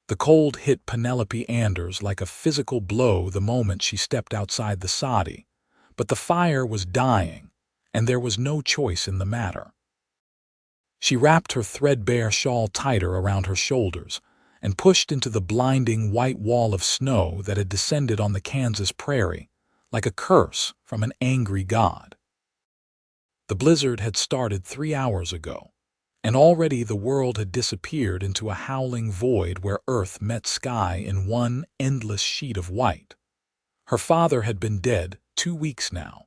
The cold hit Penelope Anders like a physical blow the moment she stepped outside the soddy, but the fire was dying, and there was no choice in the matter. She wrapped her threadbare shawl tighter around her shoulders and pushed into the blinding white wall of snow that had descended on the Kansas prairie like a curse from an angry god. The blizzard had started 3 hours ago, and already the world had disappeared into a howling void where earth met sky in one endless sheet of white. Her father had been dead 2 weeks now,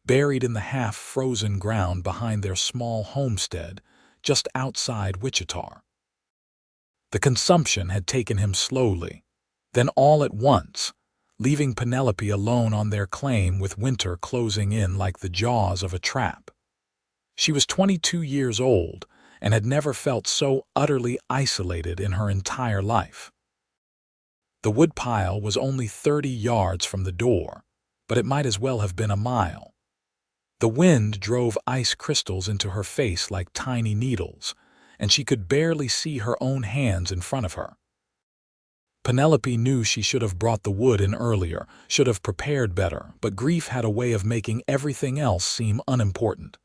buried in the half-frozen ground behind their small homestead just outside Wichita. The consumption had taken him slowly, then all at once, leaving Penelope alone on their claim with winter closing in like the jaws of a trap. She was 22 years old and had never felt so utterly isolated in her entire life. The woodpile was only 30 yards from the door, but it might as well have been a mile. The wind drove ice crystals into her face like tiny needles, and she could barely see her own hands in front of her. Penelope knew she should have brought the wood in earlier, should have prepared better, but grief had a way of making everything else seem unimportant.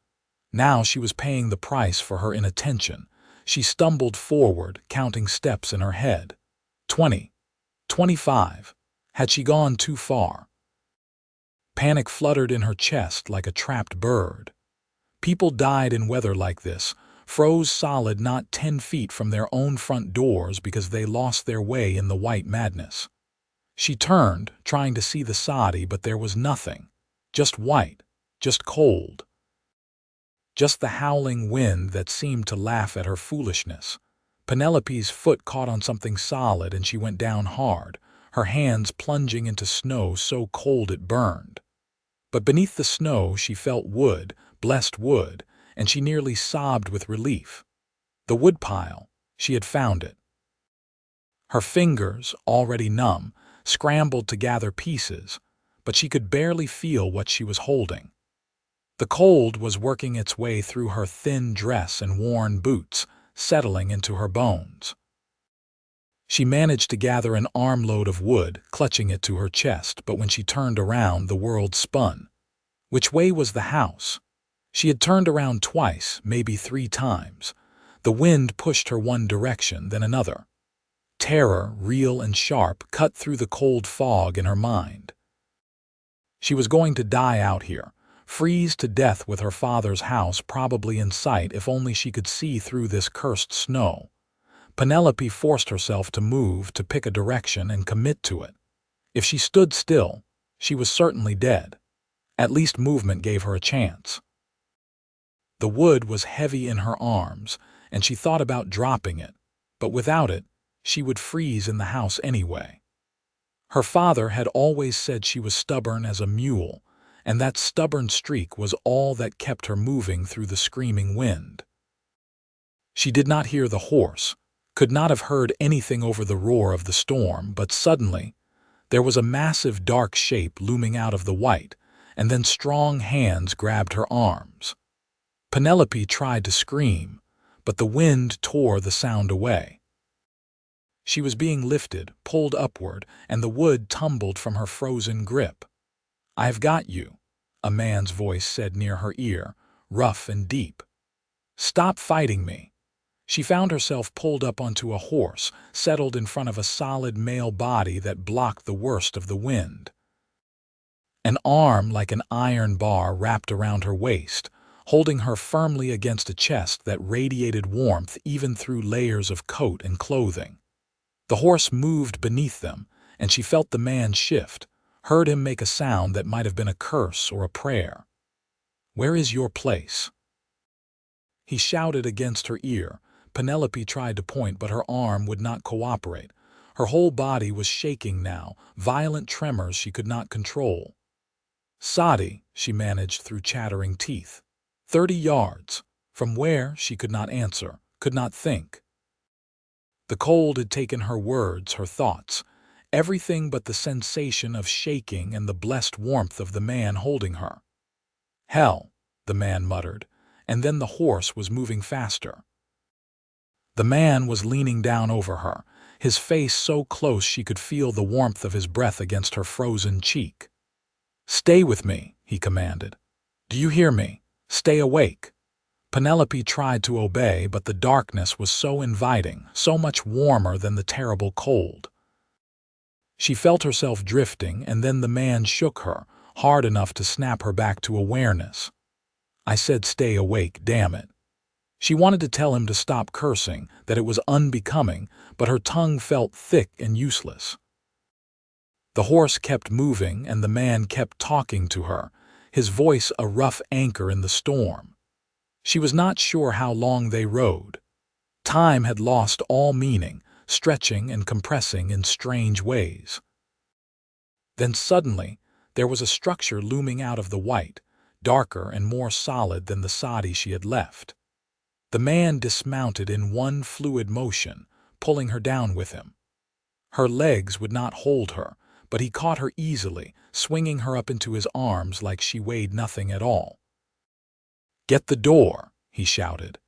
Now she was paying the price for her inattention. She stumbled forward, counting steps in her head. 20, 25. Had she gone too far? Panic fluttered in her chest like a trapped bird. People died in weather like this, froze solid not 10 feet from their own front doors because they lost their way in the white madness. She turned, trying to see the soddy, but there was nothing. Just white, just cold. Just the howling wind that seemed to laugh at her foolishness. Penelope's foot caught on something solid and she went down hard, her hands plunging into snow so cold it burned. But beneath the snow she felt wood, blessed wood, and she nearly sobbed with relief. The woodpile, she had found it. Her fingers, already numb, scrambled to gather pieces, but she could barely feel what she was holding. The cold was working its way through her thin dress and worn boots, settling into her bones. She managed to gather an armload of wood, clutching it to her chest, but when she turned around, the world spun. Which way was the house? She had turned around twice, maybe 3 times. The wind pushed her one direction, then another. Terror, real and sharp, cut through the cold fog in her mind. She was going to die out here, freeze to death with her father's house probably in sight if only she could see through this cursed snow. Penelope forced herself to move, to pick a direction and commit to it. If she stood still, she was certainly dead. At least movement gave her a chance. The wood was heavy in her arms, and she thought about dropping it, but without it, she would freeze in the house anyway. Her father had always said she was stubborn as a mule, and that stubborn streak was all that kept her moving through the screaming wind. She did not hear the horse, could not have heard anything over the roar of the storm, but suddenly, there was a massive dark shape looming out of the white, and then strong hands grabbed her arms. Penelope tried to scream, but the wind tore the sound away. She was being lifted, pulled upward, and the wood tumbled from her frozen grip. "I've got you," a man's voice said near her ear, rough and deep. "Stop fighting me." She found herself pulled up onto a horse, settled in front of a solid male body that blocked the worst of the wind. An arm like an iron bar wrapped around her waist, holding her firmly against a chest that radiated warmth even through layers of coat and clothing. The horse moved beneath them, and she felt the man shift, heard him make a sound that might have been a curse or a prayer. "Where is your place?" He shouted against her ear. Penelope tried to point, but her arm would not cooperate. Her whole body was shaking now, violent tremors she could not control. "Sadi," she managed through chattering teeth. 30 yards. From where, she could not answer, could not think. The cold had taken her words, her thoughts, everything but the sensation of shaking and the blessed warmth of the man holding her. "Hell," the man muttered, and then the horse was moving faster. The man was leaning down over her, his face so close she could feel the warmth of his breath against her frozen cheek. "Stay with me," he commanded. "Do you hear me? Stay awake." Penelope tried to obey, but the darkness was so inviting, so much warmer than the terrible cold. She felt herself drifting, and then the man shook her, hard enough to snap her back to awareness. "I said stay awake, damn it." She wanted to tell him to stop cursing, that it was unbecoming, but her tongue felt thick and useless. The horse kept moving, and the man kept talking to her, his voice a rough anchor in the storm. She was not sure how long they rode. Time had lost all meaning, stretching and compressing in strange ways. Then suddenly, there was a structure looming out of the white, darker and more solid than the soddy she had left. The man dismounted in one fluid motion, pulling her down with him. Her legs would not hold her, but he caught her easily, swinging her up into his arms like she weighed nothing at all. "Get the door," he shouted,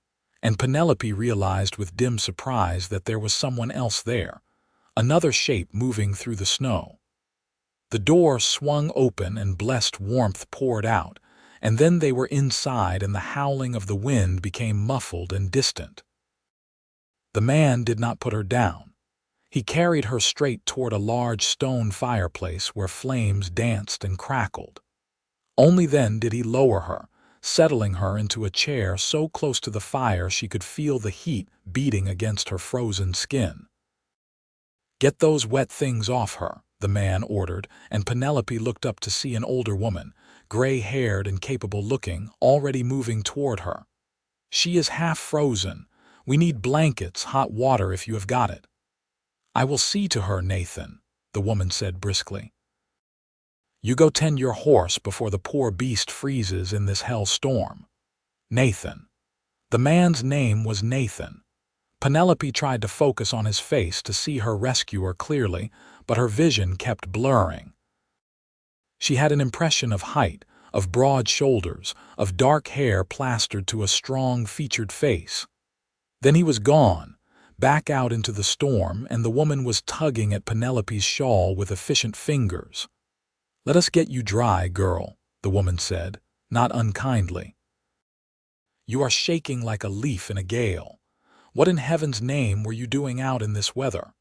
and Penelope realized with dim surprise that there was someone else there, another shape moving through the snow. The door swung open and blessed warmth poured out, and then they were inside and the howling of the wind became muffled and distant. The man did not put her down. He carried her straight toward a large stone fireplace where flames danced and crackled. Only then did he lower her, settling her into a chair so close to the fire she could feel the heat beating against her frozen skin. "Get those wet things off her," the man ordered, and Penelope looked up to see an older woman, gray-haired and capable-looking, already moving toward her. "She is half frozen. We need blankets, hot water if you have got it." "I will see to her, Nathan," the woman said briskly. "You go tend your horse before the poor beast freezes in this hell storm." Nathan. The man's name was Nathan. Penelope tried to focus on his face to see her rescuer clearly, but her vision kept blurring. She had an impression of height, of broad shoulders, of dark hair plastered to a strong, featured face. Then he was gone, back out into the storm, and the woman was tugging at Penelope's shawl with efficient fingers. "Let us get you dry, girl," the woman said, not unkindly. "You are shaking like a leaf in a gale. What in heaven's name were you doing out in this weather?"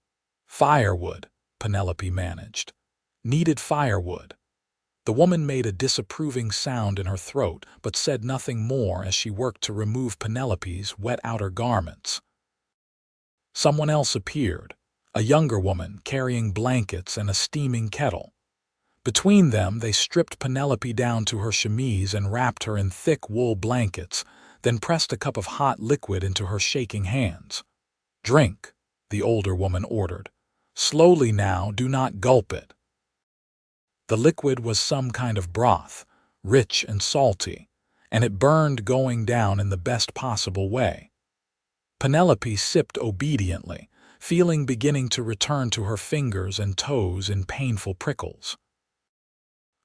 "Firewood," Penelope managed. "Needed firewood." The woman made a disapproving sound in her throat, but said nothing more as she worked to remove Penelope's wet outer garments. Someone else appeared, a younger woman carrying blankets and a steaming kettle. Between them, they stripped Penelope down to her chemise and wrapped her in thick wool blankets, then pressed a cup of hot liquid into her shaking hands. "Drink," the older woman ordered. "Slowly now, do not gulp it." The liquid was some kind of broth, rich and salty, and it burned going down in the best possible way. Penelope sipped obediently, feeling beginning to return to her fingers and toes in painful prickles.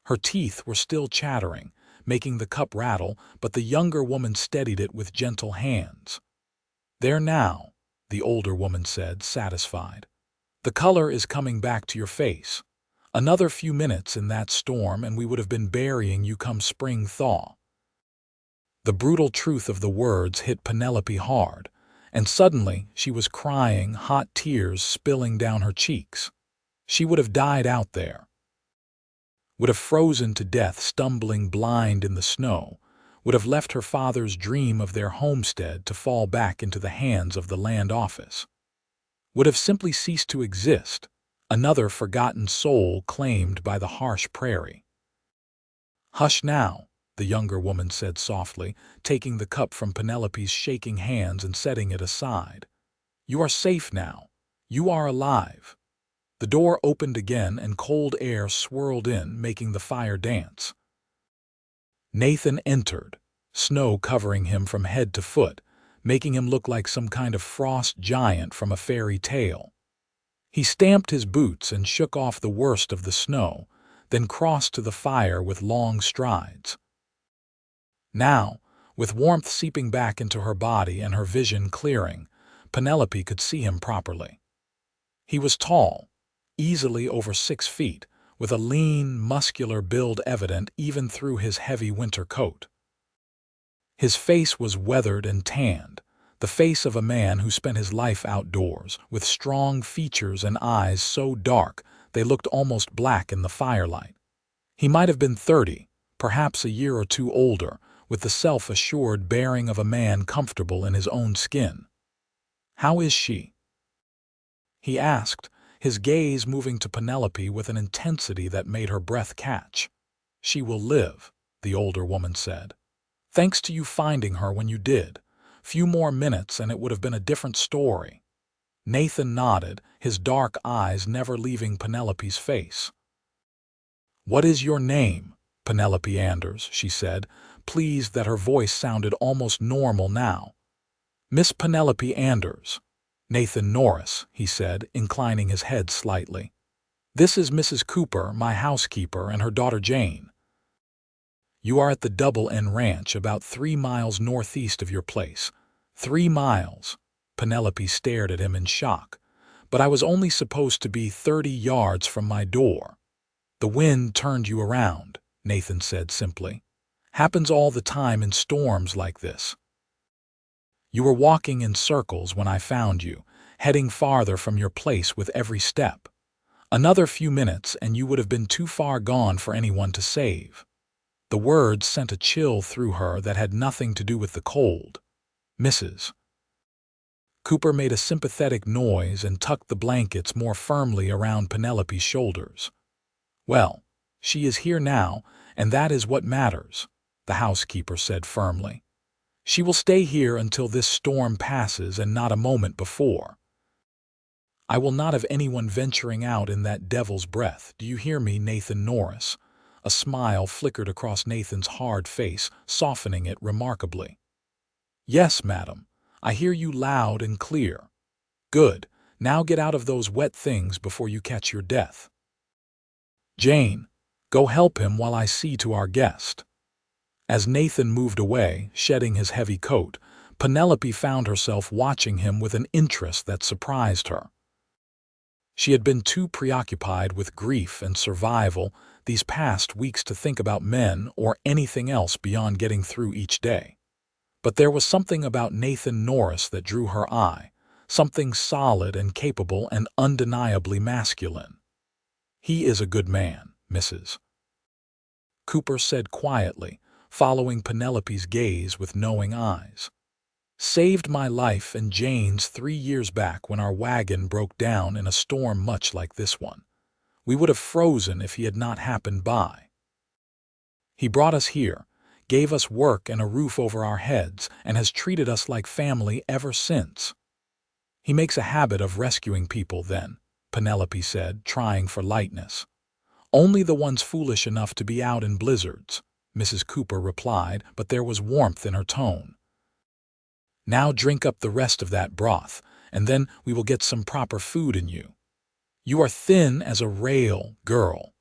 Her teeth were still chattering, making the cup rattle, but the younger woman steadied it with gentle hands. "There now," the older woman said, satisfied. "The color is coming back to your face. Another few minutes in that storm and we would have been burying you come spring thaw." The brutal truth of the words hit Penelope hard, and suddenly she was crying, hot tears spilling down her cheeks. She would have died out there. Would have frozen to death stumbling blind in the snow, would have left her father's dream of their homestead to fall back into the hands of the land office. Would have simply ceased to exist, another forgotten soul claimed by the harsh prairie. "Hush now," the younger woman said softly, taking the cup from Penelope's shaking hands and setting it aside. "You are safe now. You are alive." The door opened again and cold air swirled in, making the fire dance. Nathan entered, snow covering him from head to foot, making him look like some kind of frost giant from a fairy tale. He stamped his boots and shook off the worst of the snow, then crossed to the fire with long strides. Now, with warmth seeping back into her body and her vision clearing, Penelope could see him properly. He was tall, easily over 6 feet, with a lean, muscular build evident even through his heavy winter coat. His face was weathered and tanned, the face of a man who spent his life outdoors, with strong features and eyes so dark they looked almost black in the firelight. He might have been 30, perhaps a year or two older, with the self-assured bearing of a man comfortable in his own skin. "How is she?" he asked, his gaze moving to Penelope with an intensity that made her breath catch. "She will live," the older woman said. "Thanks to you finding her when you did. Few more minutes and it would have been a different story." Nathan nodded, his dark eyes never leaving Penelope's face. "What is your name, Penelope Anders?" she said, pleased that her voice sounded almost normal now. "Miss Penelope Anders." "Nathan Norris," he said, inclining his head slightly. "This is Mrs. Cooper, my housekeeper, and her daughter Jane. You are at the Double N Ranch, about 3 miles northeast of your place." 3 miles? Penelope stared at him in shock. "But I was only supposed to be 30 yards from my door." "The wind turned you around," Nathan said simply. "Happens all the time in storms like this. You were walking in circles when I found you, heading farther from your place with every step. Another few minutes and you would have been too far gone for anyone to save." The words sent a chill through her that had nothing to do with the cold. "Mrs. Cooper made a sympathetic noise and tucked the blankets more firmly around Penelope's shoulders. "Well, she is here now, and that is what matters," the housekeeper said firmly. "She will stay here until this storm passes and not a moment before. I will not have anyone venturing out in that devil's breath. Do you hear me, Nathan Norris?" A smile flickered across Nathan's hard face, softening it remarkably. "Yes, madam. I hear you loud and clear." "Good. Now get out of those wet things before you catch your death. Jane, go help him while I see to our guest." As Nathan moved away, shedding his heavy coat, Penelope found herself watching him with an interest that surprised her. She had been too preoccupied with grief and survival these past weeks to think about men or anything else beyond getting through each day. But there was something about Nathan Norris that drew her eye, something solid and capable and undeniably masculine. "He is a good man, Mrs. Cooper said quietly, following Penelope's gaze with knowing eyes. "Saved my life and Jane's 3 years back when our wagon broke down in a storm much like this one. We would have frozen if he had not happened by. He brought us here, gave us work and a roof over our heads, and has treated us like family ever since." "He makes a habit of rescuing people then," Penelope said, trying for lightness. "Only the ones foolish enough to be out in blizzards," Mrs. Cooper replied, but there was warmth in her tone. "Now drink up the rest of that broth, and then we will get some proper food in you. You are thin as a rail, girl."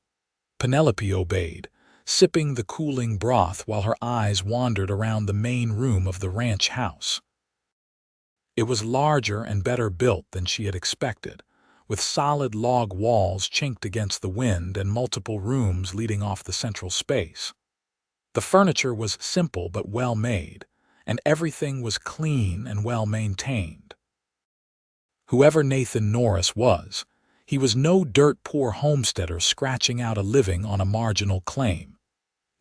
Penelope obeyed, sipping the cooling broth while her eyes wandered around the main room of the ranch house. It was larger and better built than she had expected, with solid log walls chinked against the wind and multiple rooms leading off the central space. The furniture was simple but well made, and everything was clean and well maintained. Whoever Nathan Norris was, he was no dirt-poor homesteader scratching out a living on a marginal claim.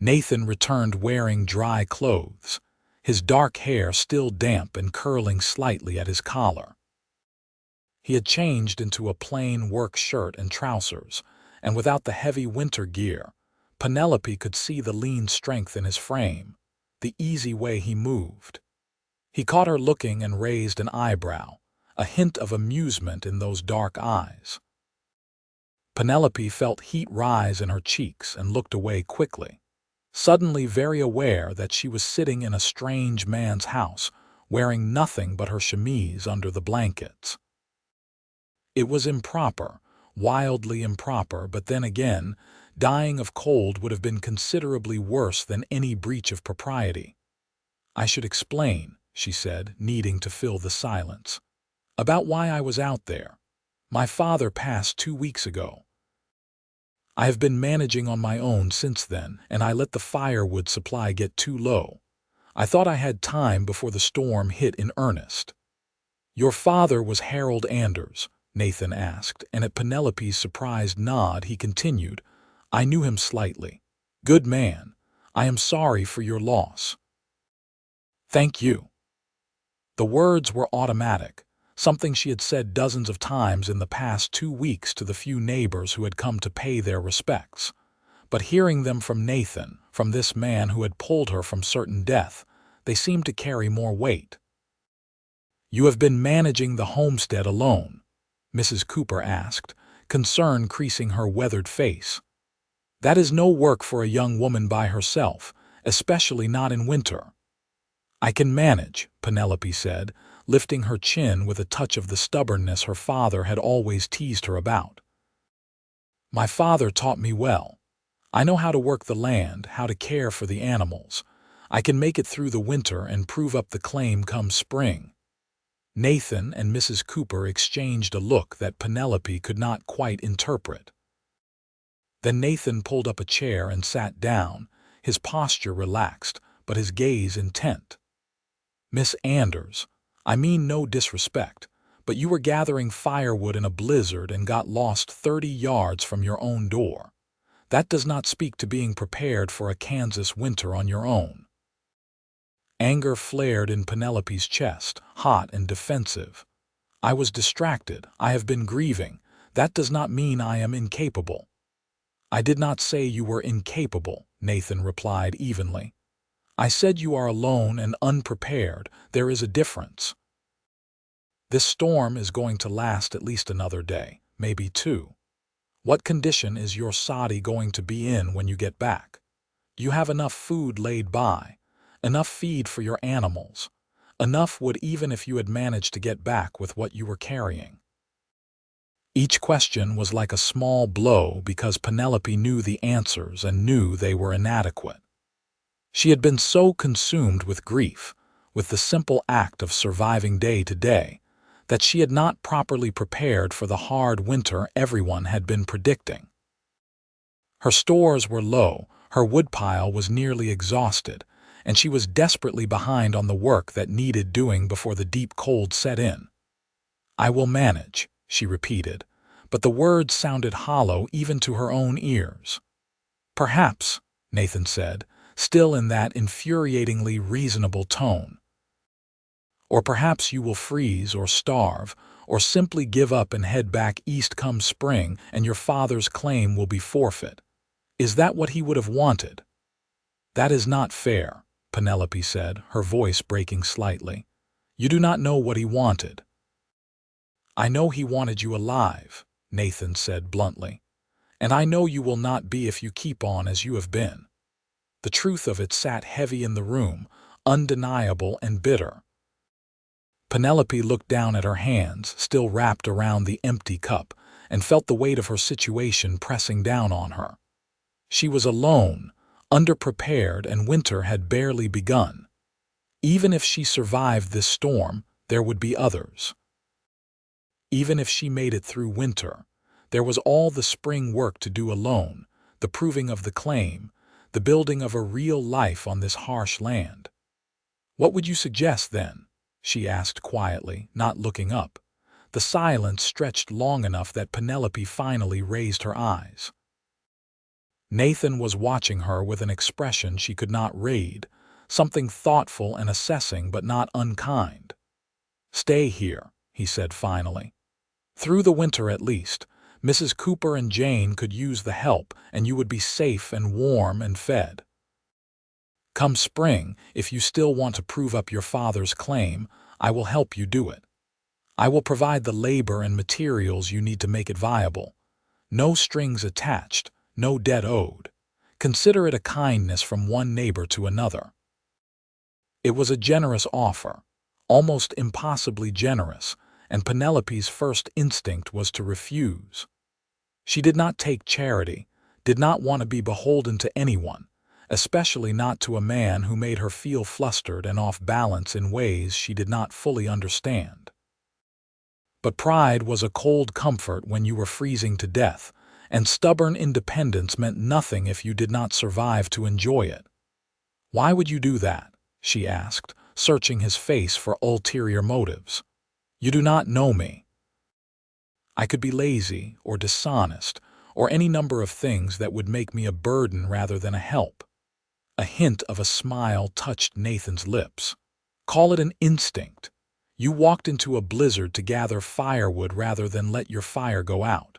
Nathan returned wearing dry clothes, his dark hair still damp and curling slightly at his collar. He had changed into a plain work shirt and trousers, and without the heavy winter gear, Penelope could see the lean strength in his frame, the easy way he moved. He caught her looking and raised an eyebrow, a hint of amusement in those dark eyes. Penelope felt heat rise in her cheeks and looked away quickly, suddenly very aware that she was sitting in a strange man's house, wearing nothing but her chemise under the blankets. It was improper, wildly improper, but then again, dying of cold would have been considerably worse than any breach of propriety. "I should explain," she said, needing to fill the silence, "about why I was out there. My father passed 2 weeks ago. I have been managing on my own since then, and I let the firewood supply get too low. I thought I had time before the storm hit in earnest. Your father was Harold Anders, Nathan asked, and at Penelope's surprised nod he continued, I knew him slightly. Good man. I am sorry for your loss. Thank you. The words were automatic, something she had said dozens of times in the past 2 weeks to the few neighbors who had come to pay their respects. But hearing them from Nathan, from this man who had pulled her from certain death, they seemed to carry more weight. You have been managing the homestead alone? Mrs. Cooper asked, concern creasing her weathered face. That is no work for a young woman by herself, especially not in winter. I can manage, Penelope said, lifting her chin with a touch of the stubbornness her father had always teased her about. My father taught me well. I know how to work the land, how to care for the animals. I can make it through the winter and prove up the claim come spring. Nathan and Mrs. Cooper exchanged a look that Penelope could not quite interpret. Then Nathan pulled up a chair and sat down, his posture relaxed, but his gaze intent. Miss Anders, I mean no disrespect, but you were gathering firewood in a blizzard and got lost 30 yards from your own door. That does not speak to being prepared for a Kansas winter on your own. Anger flared in Penelope's chest, hot and defensive. I was distracted. I have been grieving. That does not mean I am incapable. I did not say you were incapable, Nathan replied evenly. I said you are alone and unprepared. There is a difference. This storm is going to last at least another day, maybe 2. What condition is your soddy going to be in when you get back? Do you have enough food laid by? Enough feed for your animals? Enough wood even if you had managed to get back with what you were carrying? Each question was like a small blow because Penelope knew the answers and knew they were inadequate. She had been so consumed with grief, with the simple act of surviving day to day, that she had not properly prepared for the hard winter everyone had been predicting. Her stores were low, her woodpile was nearly exhausted, and she was desperately behind on the work that needed doing before the deep cold set in. I will manage, she repeated, but the words sounded hollow even to her own ears. Perhaps, Nathan said, still in that infuriatingly reasonable tone. Or perhaps you will freeze or starve, or simply give up and head back east come spring and your father's claim will be forfeit. Is that what he would have wanted? That is not fair, Penelope said, her voice breaking slightly. You do not know what he wanted. I know he wanted you alive, Nathan said bluntly. And I know you will not be if you keep on as you have been. The truth of it sat heavy in the room, undeniable and bitter. Penelope looked down at her hands, still wrapped around the empty cup, and felt the weight of her situation pressing down on her. She was alone, underprepared, and winter had barely begun. Even if she survived this storm, there would be others. Even if she made it through winter, there was all the spring work to do alone, the proving of the claim, the building of a real life on this harsh land. What would you suggest then? She asked quietly, not looking up. The silence stretched long enough that Penelope finally raised her eyes. Nathan was watching her with an expression she could not read, something thoughtful and assessing but not unkind. Stay here, he said finally. Through the winter at least, Mrs. Cooper and Jane could use the help and you would be safe and warm and fed. Come spring, if you still want to prove up your father's claim, I will help you do it. I will provide the labor and materials you need to make it viable. No strings attached, no debt owed. Consider it a kindness from one neighbor to another. It was a generous offer, almost impossibly generous, and Penelope's first instinct was to refuse. She did not take charity, did not want to be beholden to anyone, especially not to a man who made her feel flustered and off balance in ways she did not fully understand. But pride was a cold comfort when you were freezing to death, and stubborn independence meant nothing if you did not survive to enjoy it. "Why would you do that?" she asked, searching his face for ulterior motives. "You do not know me." "I could be lazy or dishonest or any number of things that would make me a burden rather than a help." A hint of a smile touched Nathan's lips. "Call it an instinct. You walked into a blizzard to gather firewood rather than let your fire go out.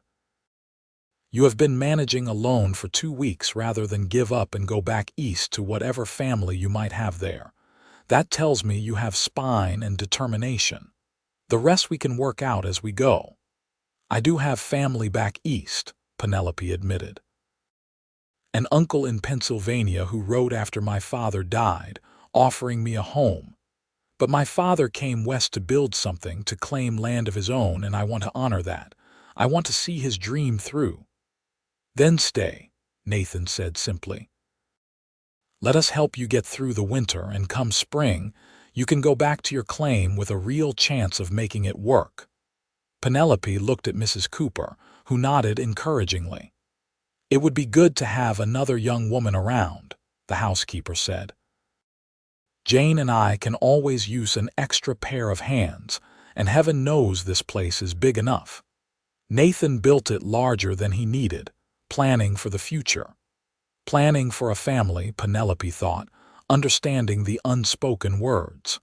You have been managing alone for 2 weeks rather than give up and go back east to whatever family you might have there. That tells me you have spine and determination. The rest we can work out as we go." "I do have family back east," Penelope admitted. "An uncle in Pennsylvania who wrote after my father died, offering me a home. But my father came west to build something, to claim land of his own, and I want to honor that. I want to see his dream through." "Then stay," Nathan said simply. "Let us help you get through the winter, and come spring, you can go back to your claim with a real chance of making it work." Penelope looked at Mrs. Cooper, who nodded encouragingly. "It would be good to have another young woman around," the housekeeper said. "Jane and I can always use an extra pair of hands, and heaven knows this place is big enough." Nathan built it larger than he needed, planning for the future. Planning for a family, Penelope thought, understanding the unspoken words.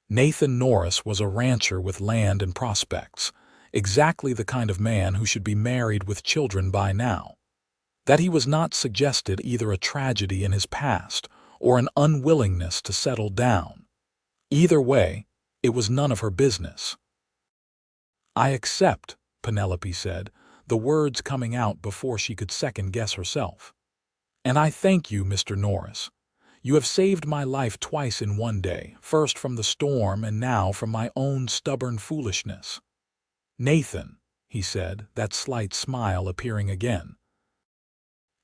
Nathan Norris was a rancher with land and prospects, exactly the kind of man who should be married with children by now. That he was not suggested either a tragedy in his past or an unwillingness to settle down. Either way, it was none of her business. "I accept," Penelope said, the words coming out before she could second-guess herself. "And I thank you, Mr. Norris. You have saved my life twice in one day, first from the storm and now from my own stubborn foolishness." "Nathan," he said, that slight smile appearing again,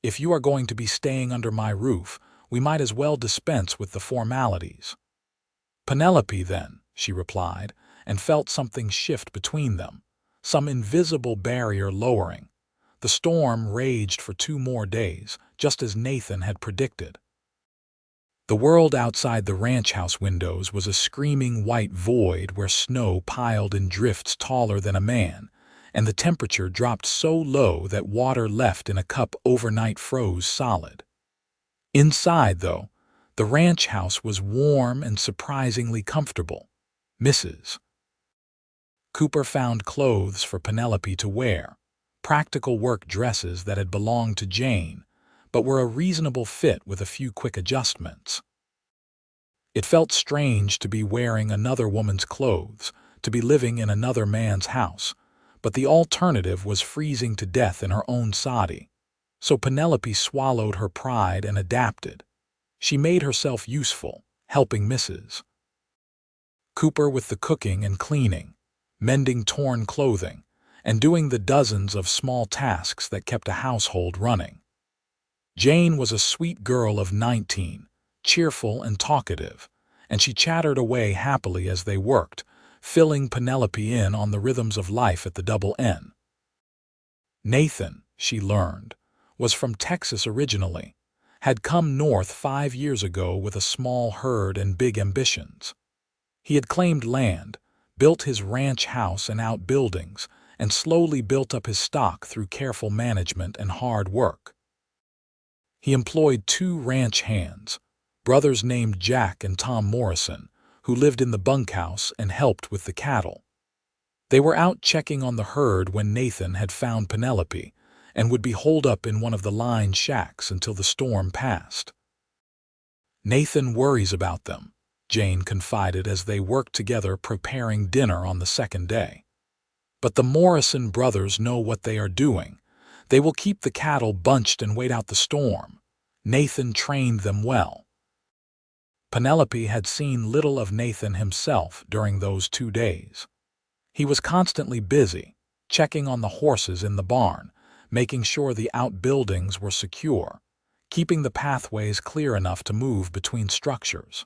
"if you are going to be staying under my roof, we might as well dispense with the formalities." "Penelope, then," she replied, and felt something shift between them, some invisible barrier lowering. The storm raged for 2 more days, just as Nathan had predicted. The world outside the ranch house windows was a screaming white void where snow piled in drifts taller than a man, and the temperature dropped so low that water left in a cup overnight froze solid. Inside, though, the ranch house was warm and surprisingly comfortable. Mrs. Cooper found clothes for Penelope to wear, practical work dresses that had belonged to Jane, but were a reasonable fit with a few quick adjustments. It felt strange to be wearing another woman's clothes, to be living in another man's house, but the alternative was freezing to death in her own soddy. So Penelope swallowed her pride and adapted. She made herself useful, helping Mrs. Cooper with the cooking and cleaning, mending torn clothing, and doing the dozens of small tasks that kept a household running. Jane was a sweet girl of 19, cheerful and talkative, and she chattered away happily as they worked, filling Penelope in on the rhythms of life at the Double N. Nathan, she learned, was from Texas originally, had come north 5 years ago with a small herd and big ambitions. He had claimed land, built his ranch house and outbuildings, and slowly built up his stock through careful management and hard work. He employed 2 ranch hands, brothers named Jack and Tom Morrison, who lived in the bunkhouse and helped with the cattle. They were out checking on the herd when Nathan had found Penelope and would be holed up in one of the line shacks until the storm passed. "Nathan worries about them," Jane confided as they worked together preparing dinner on the second day. "But the Morrison brothers know what they are doing. They will keep the cattle bunched and wait out the storm. Nathan trained them well." Penelope had seen little of Nathan himself during those 2 days. He was constantly busy, checking on the horses in the barn, making sure the outbuildings were secure, keeping the pathways clear enough to move between structures.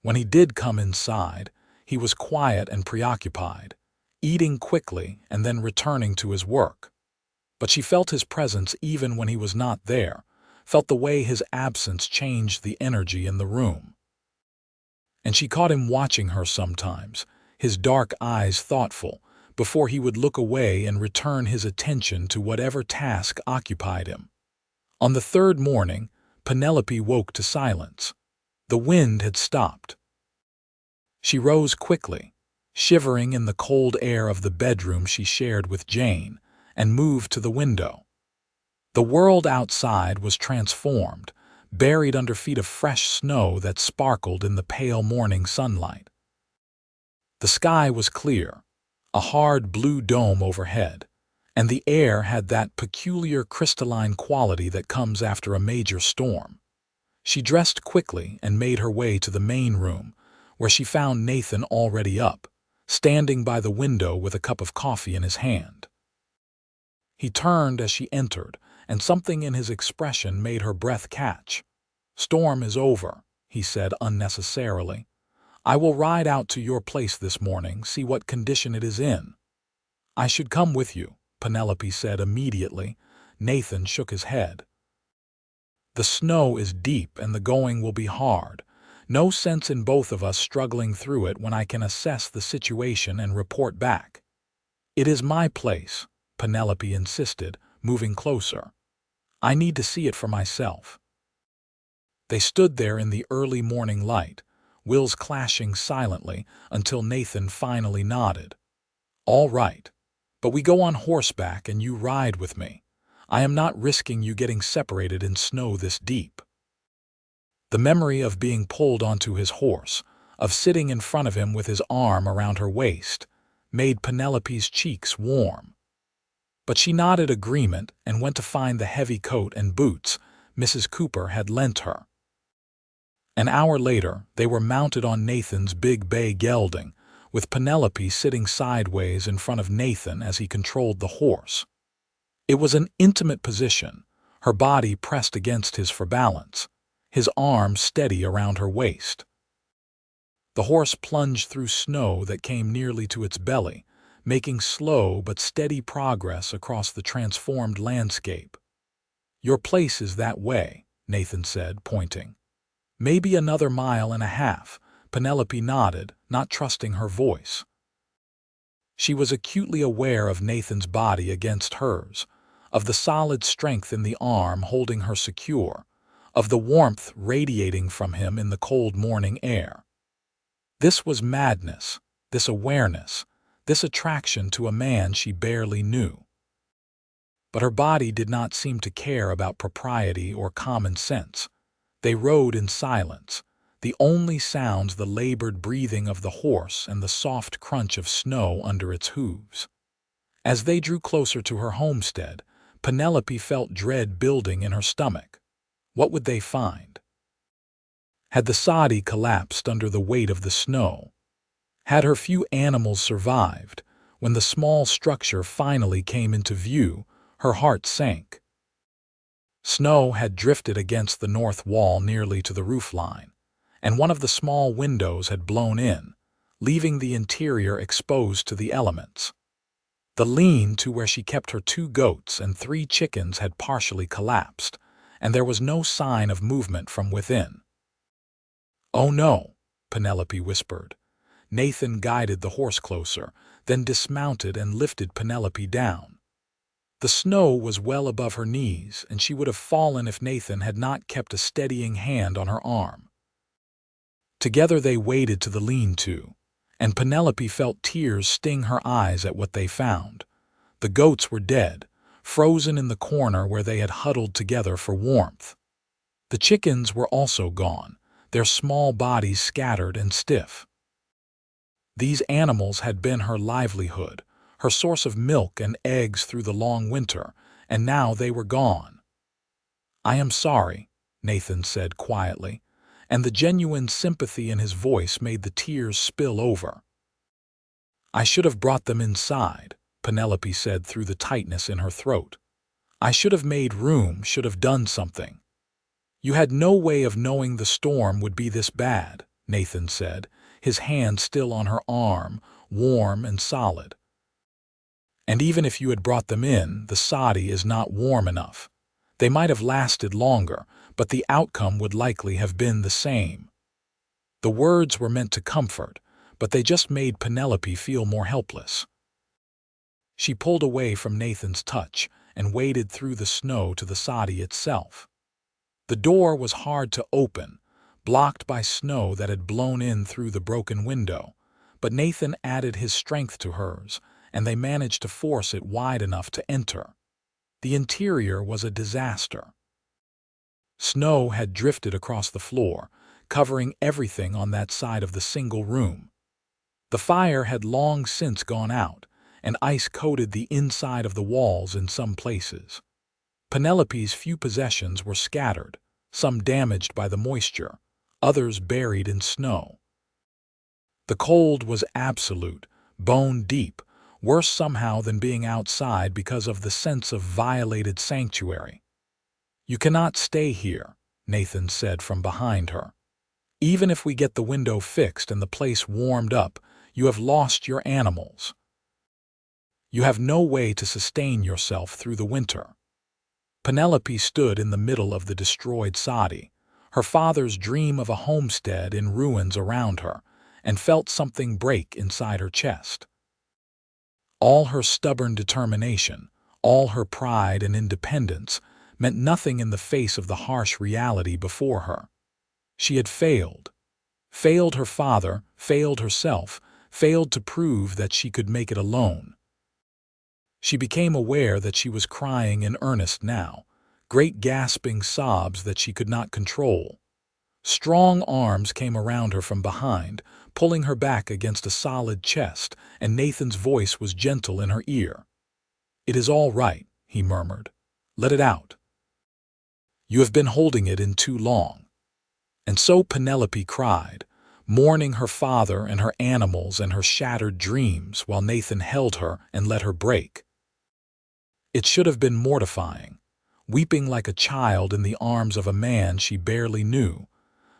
When he did come inside, He was quiet and preoccupied, eating quickly and then returning to his work. But she felt his presence even when he was not there, felt the way his absence changed the energy in the room. And she caught him watching her sometimes, his dark eyes thoughtful, before he would look away and return his attention to whatever task occupied him. On the third morning, Penelope woke to silence. The wind had stopped. She rose quickly, shivering in the cold air of the bedroom she shared with Jane, and moved to the window. The world outside was transformed, buried under feet of fresh snow that sparkled in the pale morning sunlight. The sky was clear, a hard blue dome overhead, and the air had that peculiar crystalline quality that comes after a major storm. She dressed quickly and made her way to the main room, where she found Nathan already up, standing by the window with a cup of coffee in his hand. He turned as she entered, and something in his expression made her breath catch. "Storm is over," he said unnecessarily. "I will ride out to your place this morning, see what condition it is in." "I should come with you," Penelope said immediately. Nathan shook his head. "The snow is deep and the going will be hard. No sense in both of us struggling through it when I can assess the situation and report back." "It is my place," Penelope insisted, moving closer. "I need to see it for myself." They stood there in the early morning light, wheels clashing silently until Nathan finally nodded. "All right, but we go on horseback and you ride with me. I am not risking you getting separated in snow this deep." The memory of being pulled onto his horse, of sitting in front of him with his arm around her waist, made Penelope's cheeks warm. But she nodded agreement and went to find the heavy coat and boots Mrs. Cooper had lent her. An hour later, they were mounted on Nathan's big bay gelding, with Penelope sitting sideways in front of Nathan as he controlled the horse. It was an intimate position, her body pressed against his for balance, his arms steady around her waist. The horse plunged through snow that came nearly to its belly, making slow but steady progress across the transformed landscape. "Your place is that way," Nathan said, pointing. "Maybe another mile and a half," Penelope nodded, not trusting her voice. She was acutely aware of Nathan's body against hers, of the solid strength in the arm holding her secure, of the warmth radiating from him in the cold morning air. This was madness, this awareness, this attraction to a man she barely knew. But her body did not seem to care about propriety or common sense. They rode in silence, the only sounds the labored breathing of the horse and the soft crunch of snow under its hooves. As they drew closer to her homestead, Penelope felt dread building in her stomach. What would they find? Had the soddy collapsed under the weight of the snow? Had her few animals survived? When the small structure finally came into view, her heart sank. Snow had drifted against the north wall nearly to the roofline, and one of the small windows had blown in, leaving the interior exposed to the elements. The lean-to where she kept her 2 goats and 3 chickens had partially collapsed, and there was no sign of movement from within. "Oh no," Penelope whispered. Nathan guided the horse closer, then dismounted and lifted Penelope down. The snow was well above her knees, and she would have fallen if Nathan had not kept a steadying hand on her arm. Together they waded to the lean-to, and Penelope felt tears sting her eyes at what they found. The goats were dead, frozen in the corner where they had huddled together for warmth. The chickens were also gone, their small bodies scattered and stiff. These animals had been her livelihood, her source of milk and eggs through the long winter, and now they were gone. "I am sorry," Nathan said quietly, and the genuine sympathy in his voice made the tears spill over. "I should have brought them inside," Penelope said through the tightness in her throat. "I should have made room, should have done something." "You had no way of knowing the storm would be this bad," Nathan said, his hand still on her arm, warm and solid. And even if you had brought them in, the soddy is not warm enough. They might have lasted longer, but the outcome would likely have been the same. The words were meant to comfort, but they just made Penelope feel more helpless. She pulled away from Nathan's touch and waded through the snow to the soddy itself. The door was hard to open, blocked by snow that had blown in through the broken window, but Nathan added his strength to hers, and they managed to force it wide enough to enter. The interior was a disaster. Snow had drifted across the floor, covering everything on that side of the single room. The fire had long since gone out, and ice coated the inside of the walls in some places. Penelope's few possessions were scattered, some damaged by the moisture, others buried in snow. The cold was absolute, bone deep, worse somehow than being outside because of the sense of violated sanctuary. "You cannot stay here," Nathan said from behind her. "Even if we get the window fixed and the place warmed up, you have lost your animals. You have no way to sustain yourself through the winter." Penelope stood in the middle of the destroyed soddy, her father's dream of a homestead in ruins around her, and felt something break inside her chest. All her stubborn determination, all her pride and independence, meant nothing in the face of the harsh reality before her. She had failed. Failed her father, failed herself, failed to prove that she could make it alone. She became aware that she was crying in earnest now, great gasping sobs that she could not control. Strong arms came around her from behind, pulling her back against a solid chest, and Nathan's voice was gentle in her ear. "It is all right," he murmured. "Let it out. You have been holding it in too long." And so Penelope cried, mourning her father and her animals and her shattered dreams, while Nathan held her and let her break. It should have been mortifying, weeping like a child in the arms of a man she barely knew,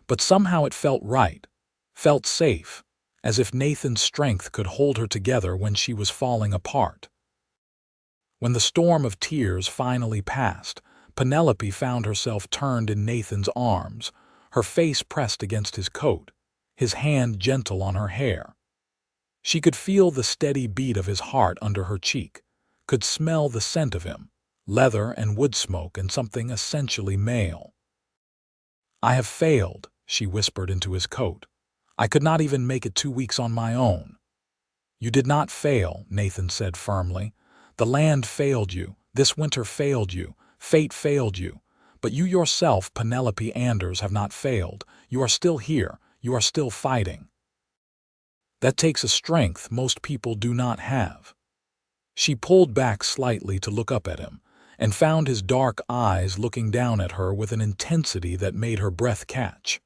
but somehow it felt right, felt safe, as if Nathan's strength could hold her together when she was falling apart. When the storm of tears finally passed, Penelope found herself turned in Nathan's arms, her face pressed against his coat, his hand gentle on her hair. She could feel the steady beat of his heart under her cheek, could smell the scent of him, leather and wood smoke and something essentially male. "I have failed," she whispered into his coat. "I could not even make it 2 weeks on my own." "You did not fail," Nathan said firmly. "The land failed you, this winter failed you, fate failed you. But you yourself, Penelope Anders, have not failed. You are still here, you are still fighting. That takes a strength most people do not have." She pulled back slightly to look up at him, and found his dark eyes looking down at her with an intensity that made her breath catch.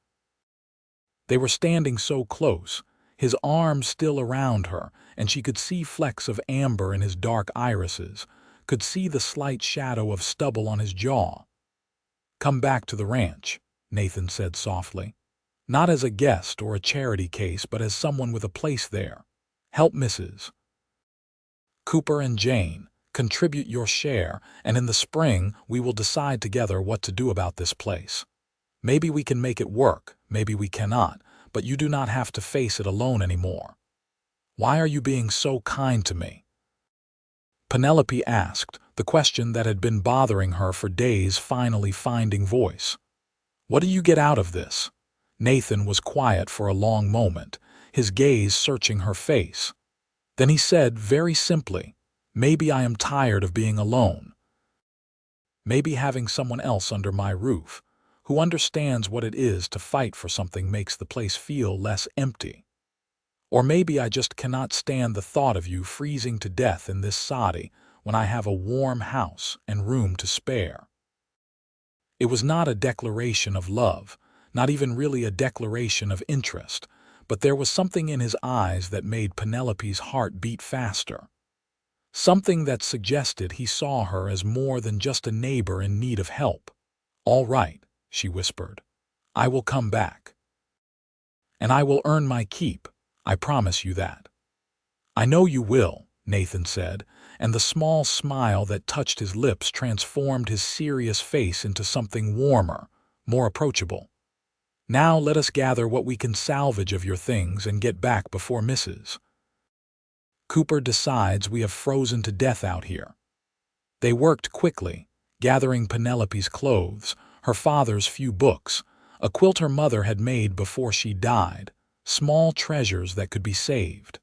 They were standing so close, his arms still around her, and she could see flecks of amber in his dark irises, could see the slight shadow of stubble on his jaw. "Come back to the ranch," Nathan said softly. "Not as a guest or a charity case, but as someone with a place there. Help Mrs. Cooper and Jane, contribute your share, and in the spring we will decide together what to do about this place. Maybe we can make it work, maybe we cannot, but you do not have to face it alone anymore. Why are you being so kind to me?" Penelope asked, the question that had been bothering her for days finally finding voice. "What do you get out of this?" Nathan was quiet for a long moment, his gaze searching her face. Then he said very simply, "Maybe I am tired of being alone. Maybe having someone else under my roof, who understands what it is to fight for something, makes the place feel less empty. Or maybe I just cannot stand the thought of you freezing to death in this soddy when I have a warm house and room to spare." It was not a declaration of love, not even really a declaration of interest, but there was something in his eyes that made Penelope's heart beat faster. Something that suggested he saw her as more than just a neighbor in need of help. "All right," she whispered. "I will come back. And I will earn my keep," I promise you that." "I know you will," Nathan said, and the small smile that touched his lips transformed his serious face into something warmer, more approachable. "Now let us gather what we can salvage of your things and get back before Mrs. Cooper decides we have frozen to death out here." They worked quickly, gathering Penelope's clothes, her father's few books, a quilt her mother had made before she died, small treasures that could be saved.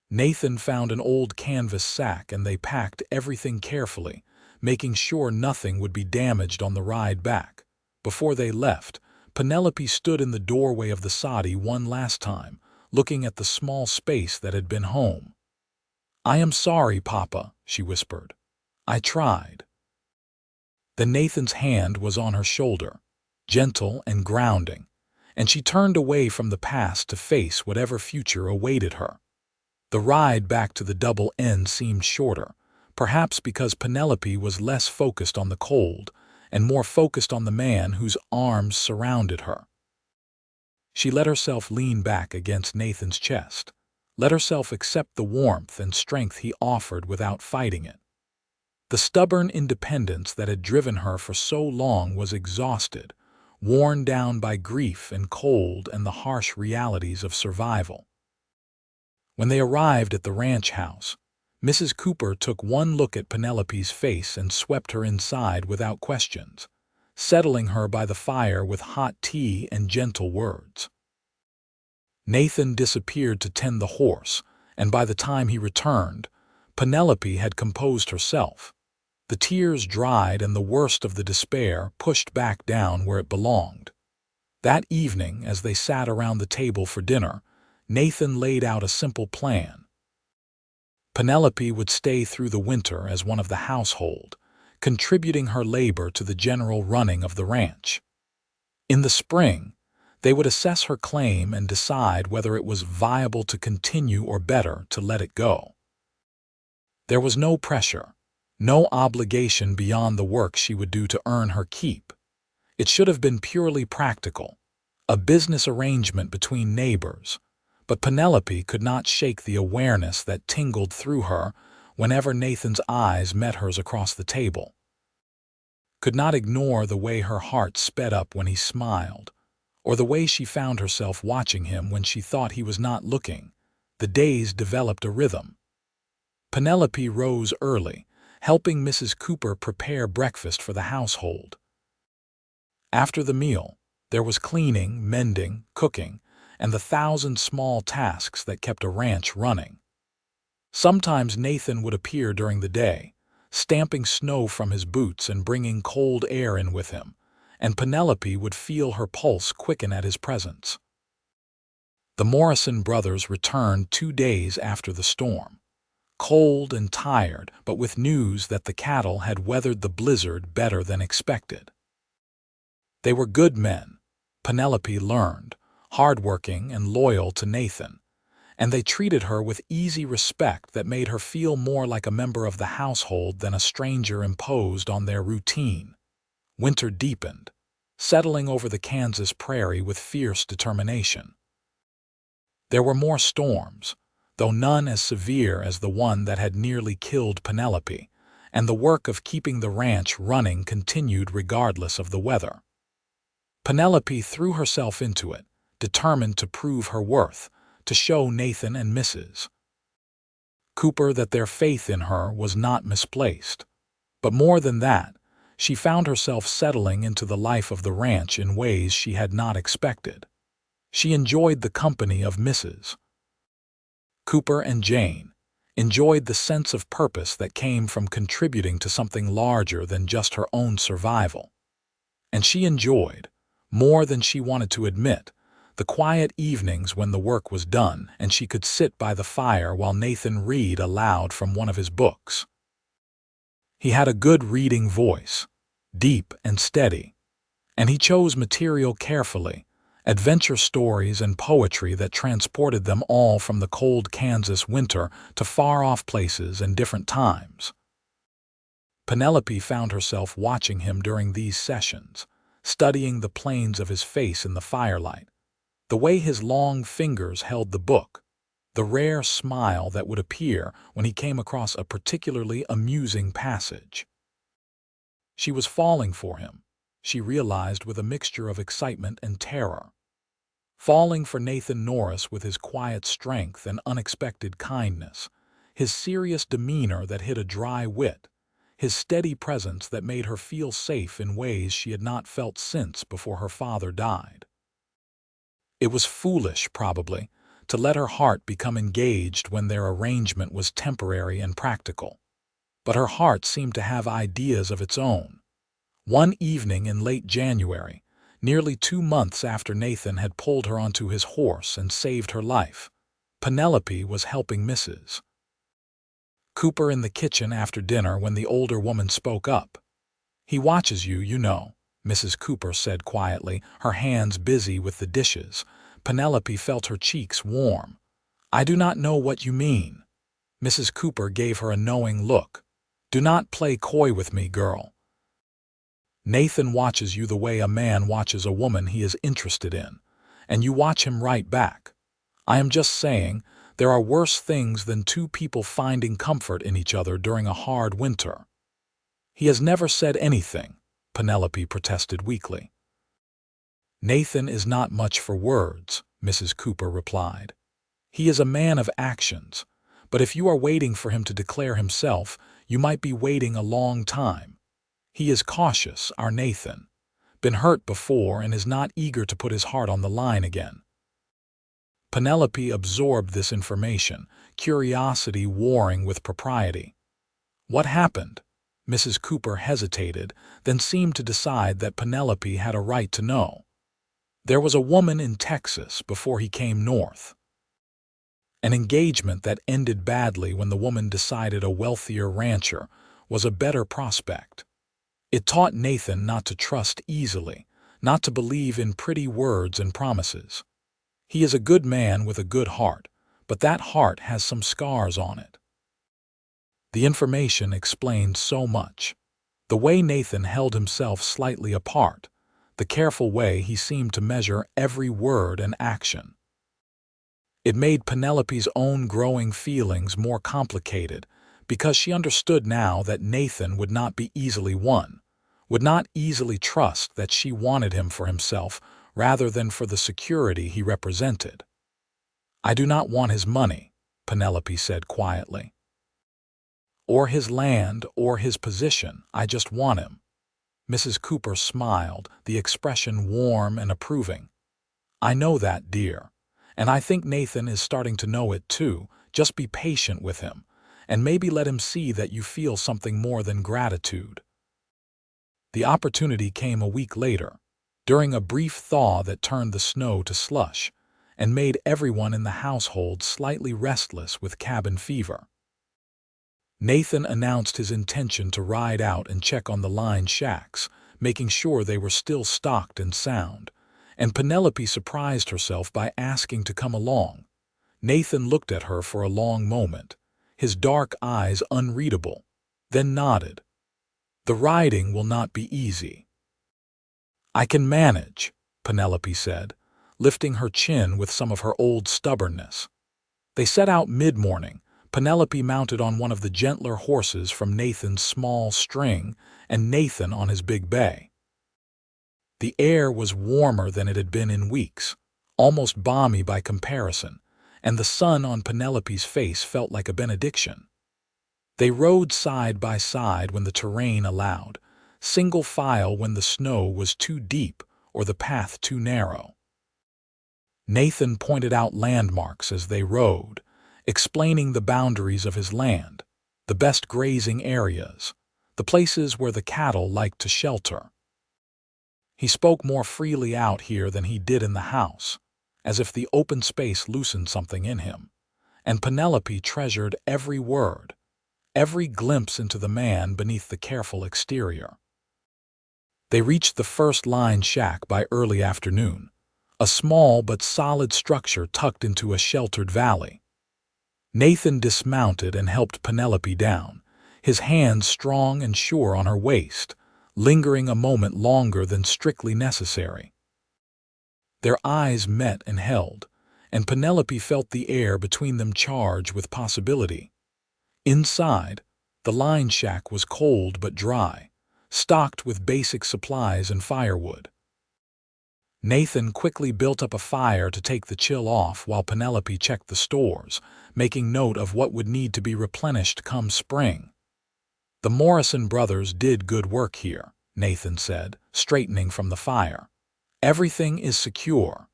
Nathan found an old canvas sack and they packed everything carefully, making sure nothing would be damaged on the ride back. Before they left, Penelope stood in the doorway of the soddy one last time, looking at the small space that had been home. "I am sorry, Papa," she whispered. "I tried." Then Nathan's hand was on her shoulder, gentle and grounding, and she turned away from the past to face whatever future awaited her. The ride back to the double end seemed shorter, perhaps because Penelope was less focused on the cold and more focused on the man whose arms surrounded her. She let herself lean back against Nathan's chest, let herself accept the warmth and strength he offered without fighting it. The stubborn independence that had driven her for so long was exhausted, worn down by grief and cold and the harsh realities of survival. When they arrived at the ranch house, Mrs. Cooper took one look at Penelope's face and swept her inside without questions, settling her by the fire with hot tea and gentle words. Nathan disappeared to tend the horse, and by the time he returned, Penelope had composed herself. The tears dried and the worst of the despair pushed back down where it belonged. That evening, as they sat around the table for dinner, Nathan laid out a simple plan. Penelope would stay through the winter as one of the household, contributing her labor to the general running of the ranch. In the spring, they would assess her claim and decide whether it was viable to continue or better to let it go. There was no pressure, no obligation beyond the work she would do to earn her keep. It should have been purely practical, a business arrangement between neighbors, but Penelope could not shake the awareness that tingled through her whenever Nathan's eyes met hers across the table. Could not ignore the way her heart sped up when he smiled, or the way she found herself watching him when she thought he was not looking. The days developed a rhythm. Penelope rose early, helping Mrs. Cooper prepare breakfast for the household. After the meal, there was cleaning, mending, cooking, and the 1,000 small tasks that kept a ranch running. Sometimes Nathan would appear during the day, stamping snow from his boots and bringing cold air in with him, and Penelope would feel her pulse quicken at his presence. The Morrison brothers returned 2 days after the storm, cold and tired, but with news that the cattle had weathered the blizzard better than expected. They were good men, Penelope learned, hardworking and loyal to Nathan, and they treated her with easy respect that made her feel more like a member of the household than a stranger imposed on their routine. Winter deepened, settling over the Kansas prairie with fierce determination. There were more storms, though none as severe as the one that had nearly killed Penelope, and the work of keeping the ranch running continued regardless of the weather. Penelope threw herself into it, determined to prove her worth, to show Nathan and Mrs. Cooper that their faith in her was not misplaced. But more than that, she found herself settling into the life of the ranch in ways she had not expected. She enjoyed the company of Mrs. Cooper and Jane, enjoyed the sense of purpose that came from contributing to something larger than just her own survival. And she enjoyed, more than she wanted to admit, the quiet evenings when the work was done and she could sit by the fire while Nathan read aloud from one of his books. He had a good reading voice, deep and steady, and he chose material carefully, adventure stories and poetry that transported them all from the cold Kansas winter to far-off places and different times. Penelope found herself watching him during these sessions, studying the planes of his face in the firelight, The way his long fingers held the book, the rare smile that would appear when he came across a particularly amusing passage. She was falling for him, she realized with a mixture of excitement and terror. Falling for Nathan Norris with his quiet strength and unexpected kindness, his serious demeanor that hid a dry wit, his steady presence that made her feel safe in ways she had not felt since before her father died. It was foolish, probably, to let her heart become engaged when their arrangement was temporary and practical. But her heart seemed to have ideas of its own. One evening in late January, nearly 2 months after Nathan had pulled her onto his horse and saved her life, Penelope was helping Mrs. Cooper in the kitchen after dinner when the older woman spoke up. "He watches you, you know," Mrs. Cooper said quietly, her hands busy with the dishes. Penelope felt her cheeks warm. "I do not know what you mean." Mrs. Cooper gave her a knowing look. "Do not play coy with me, girl. Nathan watches you the way a man watches a woman he is interested in, and you watch him right back. I am just saying, there are worse things than two people finding comfort in each other during a hard winter." "He has never said anything," Penelope protested weakly. "Nathan is not much for words," Mrs. Cooper replied. "He is a man of actions, but if you are waiting for him to declare himself, you might be waiting a long time. He is cautious, our Nathan. Been hurt before and is not eager to put his heart on the line again." Penelope absorbed this information, curiosity warring with propriety. "What happened?" Mrs. Cooper hesitated, then seemed to decide that Penelope had a right to know. "There was a woman in Texas before he came north. An engagement that ended badly when the woman decided a wealthier rancher was a better prospect. It taught Nathan not to trust easily, not to believe in pretty words and promises. He is a good man with a good heart, but that heart has some scars on it." The information explained so much. The way Nathan held himself slightly apart, the careful way he seemed to measure every word and action. It made Penelope's own growing feelings more complicated because she understood now that Nathan would not be easily won, would not easily trust that she wanted him for himself rather than for the security he represented. "I do not want his money," Penelope said quietly. "Or his land or his position, I just want him." Mrs. Cooper smiled, the expression warm and approving. "I know that, dear. And I think Nathan is starting to know it too. Just be patient with him, and maybe let him see that you feel something more than gratitude." The opportunity came a week later, during a brief thaw that turned the snow to slush, and made everyone in the household slightly restless with cabin fever. Nathan announced his intention to ride out and check on the line shacks, making sure they were still stocked and sound, and Penelope surprised herself by asking to come along. Nathan looked at her for a long moment, his dark eyes unreadable, then nodded. "The riding will not be easy." "I can manage," Penelope said, lifting her chin with some of her old stubbornness. They set out mid-morning, Penelope mounted on one of the gentler horses from Nathan's small string and Nathan on his big bay. The air was warmer than it had been in weeks, almost balmy by comparison, and the sun on Penelope's face felt like a benediction. They rode side by side when the terrain allowed, single file when the snow was too deep or the path too narrow. Nathan pointed out landmarks as they rode, explaining the boundaries of his land, the best grazing areas, the places where the cattle liked to shelter. He spoke more freely out here than he did in the house, as if the open space loosened something in him, and Penelope treasured every word, every glimpse into the man beneath the careful exterior. They reached the first line shack by early afternoon, a small but solid structure tucked into a sheltered valley. Nathan dismounted and helped Penelope down, his hands strong and sure on her waist, lingering a moment longer than strictly necessary. Their eyes met and held, and Penelope felt the air between them charge with possibility. Inside, the line shack was cold but dry, stocked with basic supplies and firewood. Nathan quickly built up a fire to take the chill off while Penelope checked the stores, making note of what would need to be replenished come spring. "The Morrison brothers did good work here," Nathan said, straightening from the fire. "Everything is secure."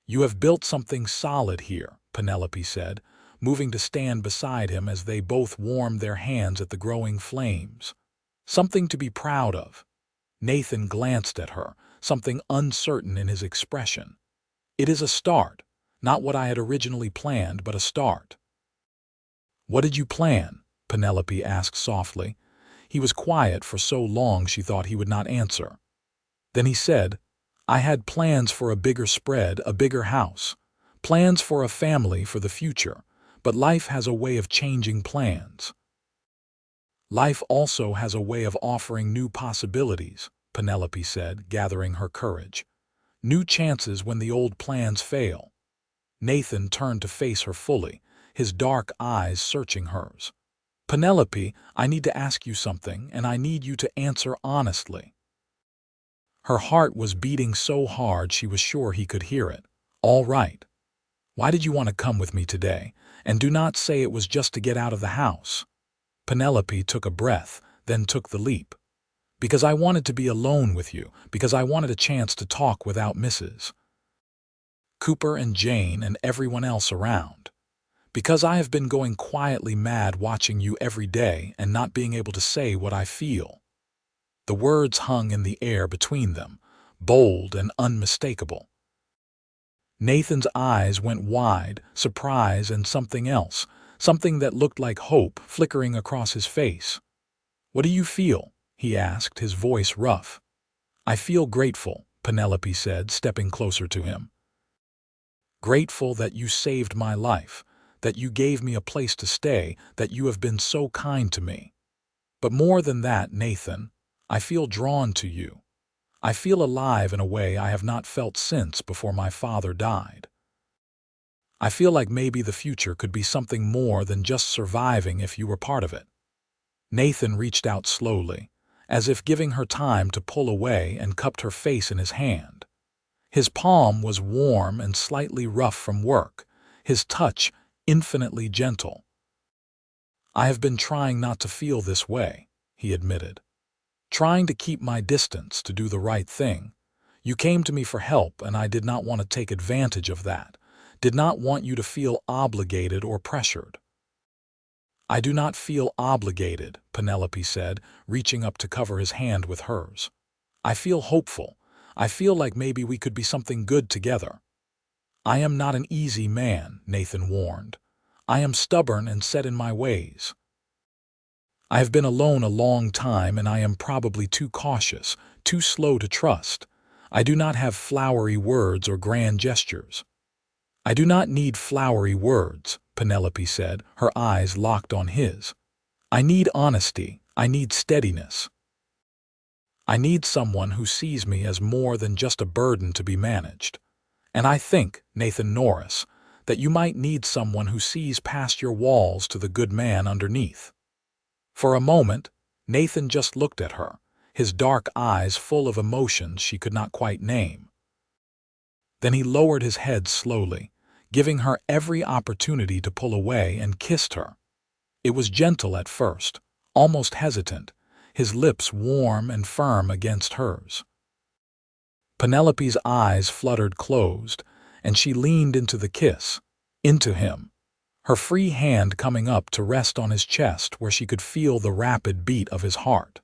"You have built something solid here," Penelope said, moving to stand beside him as they both warmed their hands at the growing flames. "Something to be proud of." Nathan glanced at her, something uncertain in his expression. "It is a start, not what I had originally planned, but a start." "What did you plan?" Penelope asked softly. He was quiet for so long she thought he would not answer. Then he said, "I had plans for a bigger spread, a bigger house, plans for a family for the future, but life has a way of changing plans." "Life also has a way of offering new possibilities," Penelope said, gathering her courage. "New chances when the old plans fail." Nathan turned to face her fully, his dark eyes searching hers. "Penelope, I need to ask you something, and I need you to answer honestly." Her heart was beating so hard she was sure he could hear it. "All right. Why did you want to come with me today? And do not say it was just to get out of the house." Penelope took a breath, then took the leap. "Because I wanted to be alone with you, because I wanted a chance to talk without Mrs. Cooper and Jane and everyone else around. Because I have been going quietly mad watching you every day and not being able to say what I feel." The words hung in the air between them, bold and unmistakable. Nathan's eyes went wide, surprise and something else, something that looked like hope flickering across his face. "What do you feel?" he asked, his voice rough. "I feel grateful," Penelope said, stepping closer to him. "Grateful that you saved my life, that you gave me a place to stay, that you have been so kind to me. But more than that, Nathan, I feel drawn to you. I feel alive in a way I have not felt since before my father died. I feel like maybe the future could be something more than just surviving if you were part of it." Nathan reached out slowly, as if giving her time to pull away, and cupped her face in his hand. His palm was warm and slightly rough from work, his touch infinitely gentle. "I have been trying not to feel this way," he admitted. "Trying to keep my distance, to do the right thing. You came to me for help, and I did not want to take advantage of that, did not want you to feel obligated or pressured." "I do not feel obligated," Penelope said, reaching up to cover his hand with hers. "I feel hopeful. I feel like maybe we could be something good together." "I am not an easy man," Nathan warned. "I am stubborn and set in my ways. I have been alone a long time, and I am probably too cautious, too slow to trust. I do not have flowery words or grand gestures." "I do not need flowery words," Penelope said, her eyes locked on his. "I need honesty. I need steadiness. I need someone who sees me as more than just a burden to be managed. And I think, Nathan Norris, that you might need someone who sees past your walls to the good man underneath." For a moment, Nathan just looked at her, his dark eyes full of emotions she could not quite name. Then he lowered his head slowly, giving her every opportunity to pull away, and kissed her. It was gentle at first, almost hesitant, his lips warm and firm against hers. Penelope's eyes fluttered closed, and she leaned into the kiss, into him, her free hand coming up to rest on his chest where she could feel the rapid beat of his heart.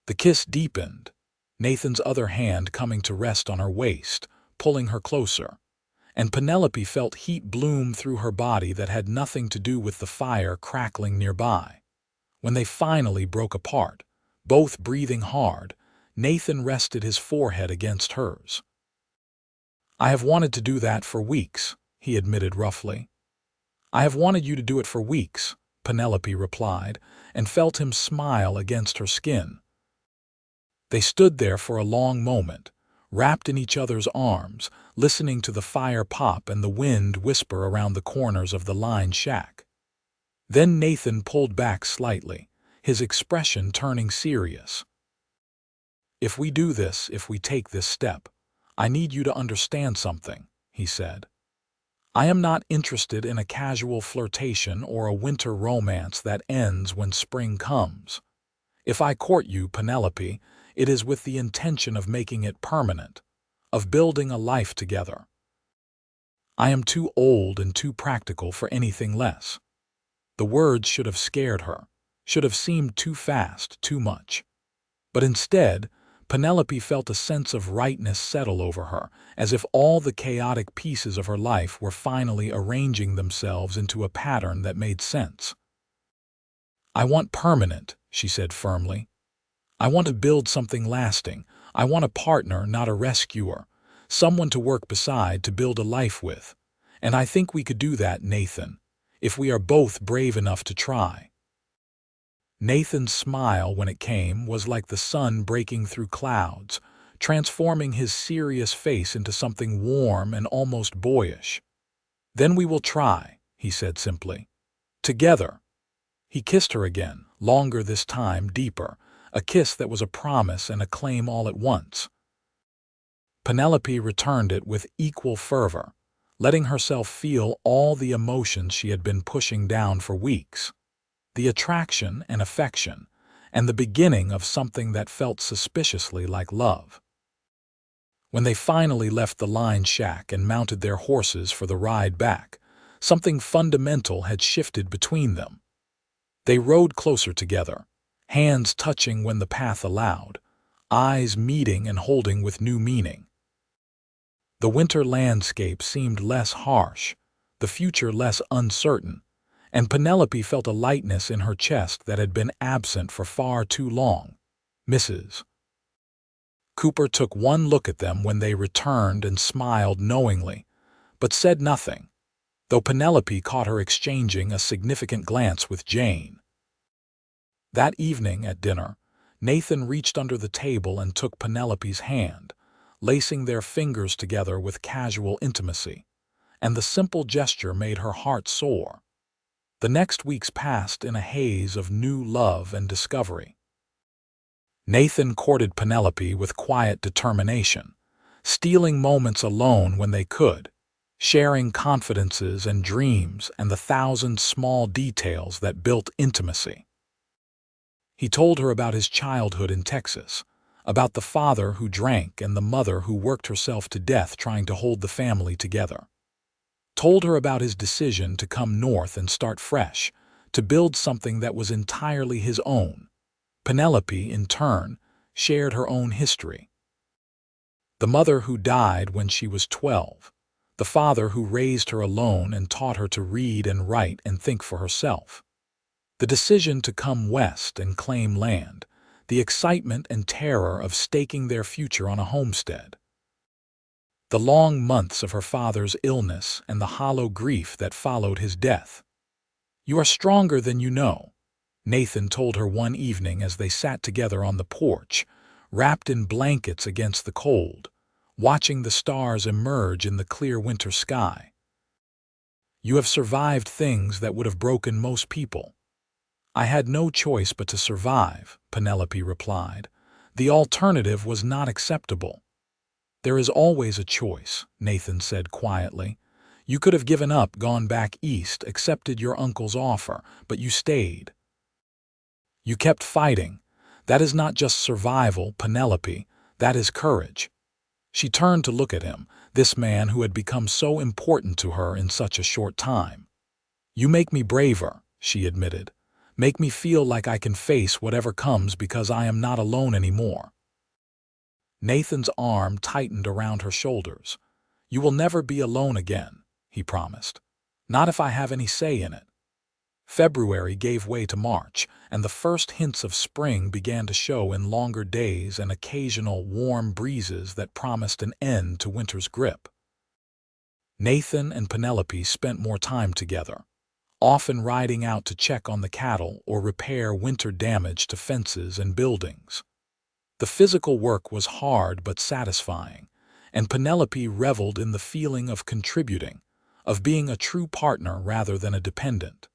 The kiss deepened, Nathan's other hand coming to rest on her waist, pulling her closer, and Penelope felt heat bloom through her body that had nothing to do with the fire crackling nearby. When they finally broke apart, both breathing hard, Nathan rested his forehead against hers. "I have wanted to do that for weeks," he admitted roughly. "I have wanted you to do it for weeks," Penelope replied, and felt him smile against her skin. They stood there for a long moment, wrapped in each other's arms, listening to the fire pop and the wind whisper around the corners of the lined shack. Then Nathan pulled back slightly, his expression turning serious. "If we do this, if we take this step, I need you to understand something," he said. "I am not interested in a casual flirtation or a winter romance that ends when spring comes. If I court you, Penelope, it is with the intention of making it permanent, of building a life together. I am too old and too practical for anything less." The words should have scared her, should have seemed too fast, too much. But instead, Penelope felt a sense of rightness settle over her, as if all the chaotic pieces of her life were finally arranging themselves into a pattern that made sense. "I want permanent," she said firmly. "I want to build something lasting. I want a partner, not a rescuer, someone to work beside, to build a life with. And I think we could do that, Nathan, if we are both brave enough to try." Nathan's smile, when it came, was like the sun breaking through clouds, transforming his serious face into something warm and almost boyish. "Then we will try," he said simply. "Together." He kissed her again, longer this time, deeper, a kiss that was a promise and a claim all at once. Penelope returned it with equal fervor, letting herself feel all the emotions she had been pushing down for weeks. The attraction and affection, and the beginning of something that felt suspiciously like love. When they finally left the lined shack and mounted their horses for the ride back, something fundamental had shifted between them. They rode closer together, hands touching when the path allowed, eyes meeting and holding with new meaning. The winter landscape seemed less harsh, the future less uncertain, and Penelope felt a lightness in her chest that had been absent for far too long. "Mrs. Cooper took one look at them when they returned and smiled knowingly, but said nothing, though Penelope caught her exchanging a significant glance with Jane. That evening at dinner, Nathan reached under the table and took Penelope's hand, lacing their fingers together with casual intimacy, and the simple gesture made her heart soar. The next weeks passed in a haze of new love and discovery. Nathan courted Penelope with quiet determination, stealing moments alone when they could, sharing confidences and dreams and the thousand small details that built intimacy. He told her about his childhood in Texas, about the father who drank and the mother who worked herself to death trying to hold the family together. Told her about his decision to come north and start fresh, to build something that was entirely his own. Penelope, in turn, shared her own history. The mother who died when she was 12, the father who raised her alone and taught her to read and write and think for herself. The decision to come west and claim land, the excitement and terror of staking their future on a homestead. The long months of her father's illness and the hollow grief that followed his death. "You are stronger than you know," Nathan told her one evening as they sat together on the porch, wrapped in blankets against the cold, watching the stars emerge in the clear winter sky. "You have survived things that would have broken most people." "I had no choice but to survive," Penelope replied. "The alternative was not acceptable." "There is always a choice," Nathan said quietly. "You could have given up, gone back east, accepted your uncle's offer, but you stayed. You kept fighting. That is not just survival, Penelope, that is courage." She turned to look at him, this man who had become so important to her in such a short time. "You make me braver," she admitted. "Make me feel like I can face whatever comes because I am not alone anymore." Nathan's arm tightened around her shoulders. "You will never be alone again," he promised. "Not if I have any say in it." February gave way to March, and the first hints of spring began to show in longer days and occasional warm breezes that promised an end to winter's grip. Nathan and Penelope spent more time together, often riding out to check on the cattle or repair winter damage to fences and buildings. The physical work was hard but satisfying, and Penelope reveled in the feeling of contributing, of being a true partner rather than a dependent.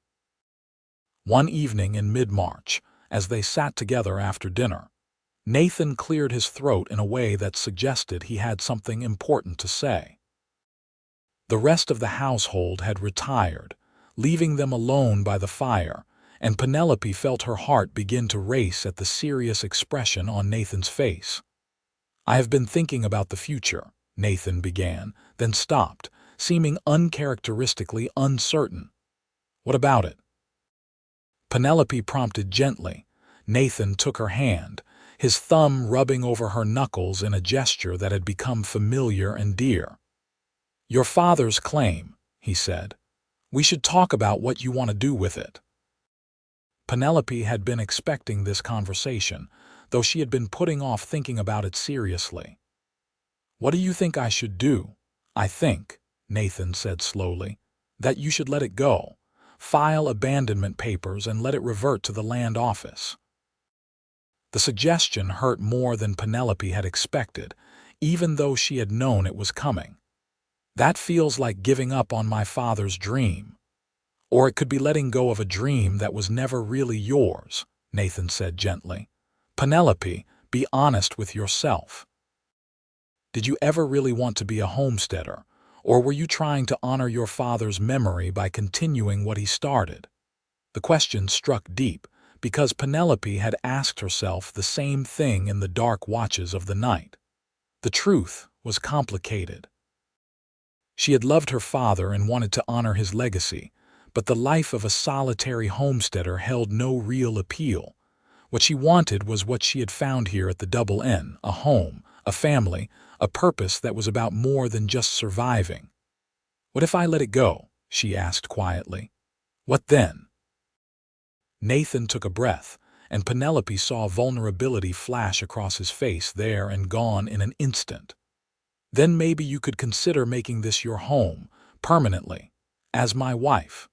One evening in mid-March, as they sat together after dinner, Nathan cleared his throat in a way that suggested he had something important to say. The rest of the household had retired, leaving them alone by the fire, and Penelope felt her heart begin to race at the serious expression on Nathan's face. "I have been thinking about the future," Nathan began, then stopped, seeming uncharacteristically uncertain. "What about it?" Penelope prompted gently. Nathan took her hand, his thumb rubbing over her knuckles in a gesture that had become familiar and dear. "Your father's claim," he said. "We should talk about what you want to do with it." Penelope had been expecting this conversation, though she had been putting off thinking about it seriously. "What do you think I should do?" "I think," Nathan said slowly, "that you should let it go. File abandonment papers and let it revert to the land office." The suggestion hurt more than Penelope had expected, even though she had known it was coming. "That feels like giving up on my father's dream. Or it could be letting go of a dream that was never really yours," Nathan said gently. "Penelope, be honest with yourself. Did you ever really want to be a homesteader, or were you trying to honor your father's memory by continuing what he started?" The question struck deep, because Penelope had asked herself the same thing in the dark watches of the night. The truth was complicated. She had loved her father and wanted to honor his legacy, but the life of a solitary homesteader held no real appeal. What she wanted was what she had found here at the Double N, a home, a family, a purpose that was about more than just surviving. "What if I let it go?" she asked quietly. "What then?" Nathan took a breath, and Penelope saw vulnerability flash across his face there and gone in an instant. "Then maybe you could consider making this your home, permanently, as my wife."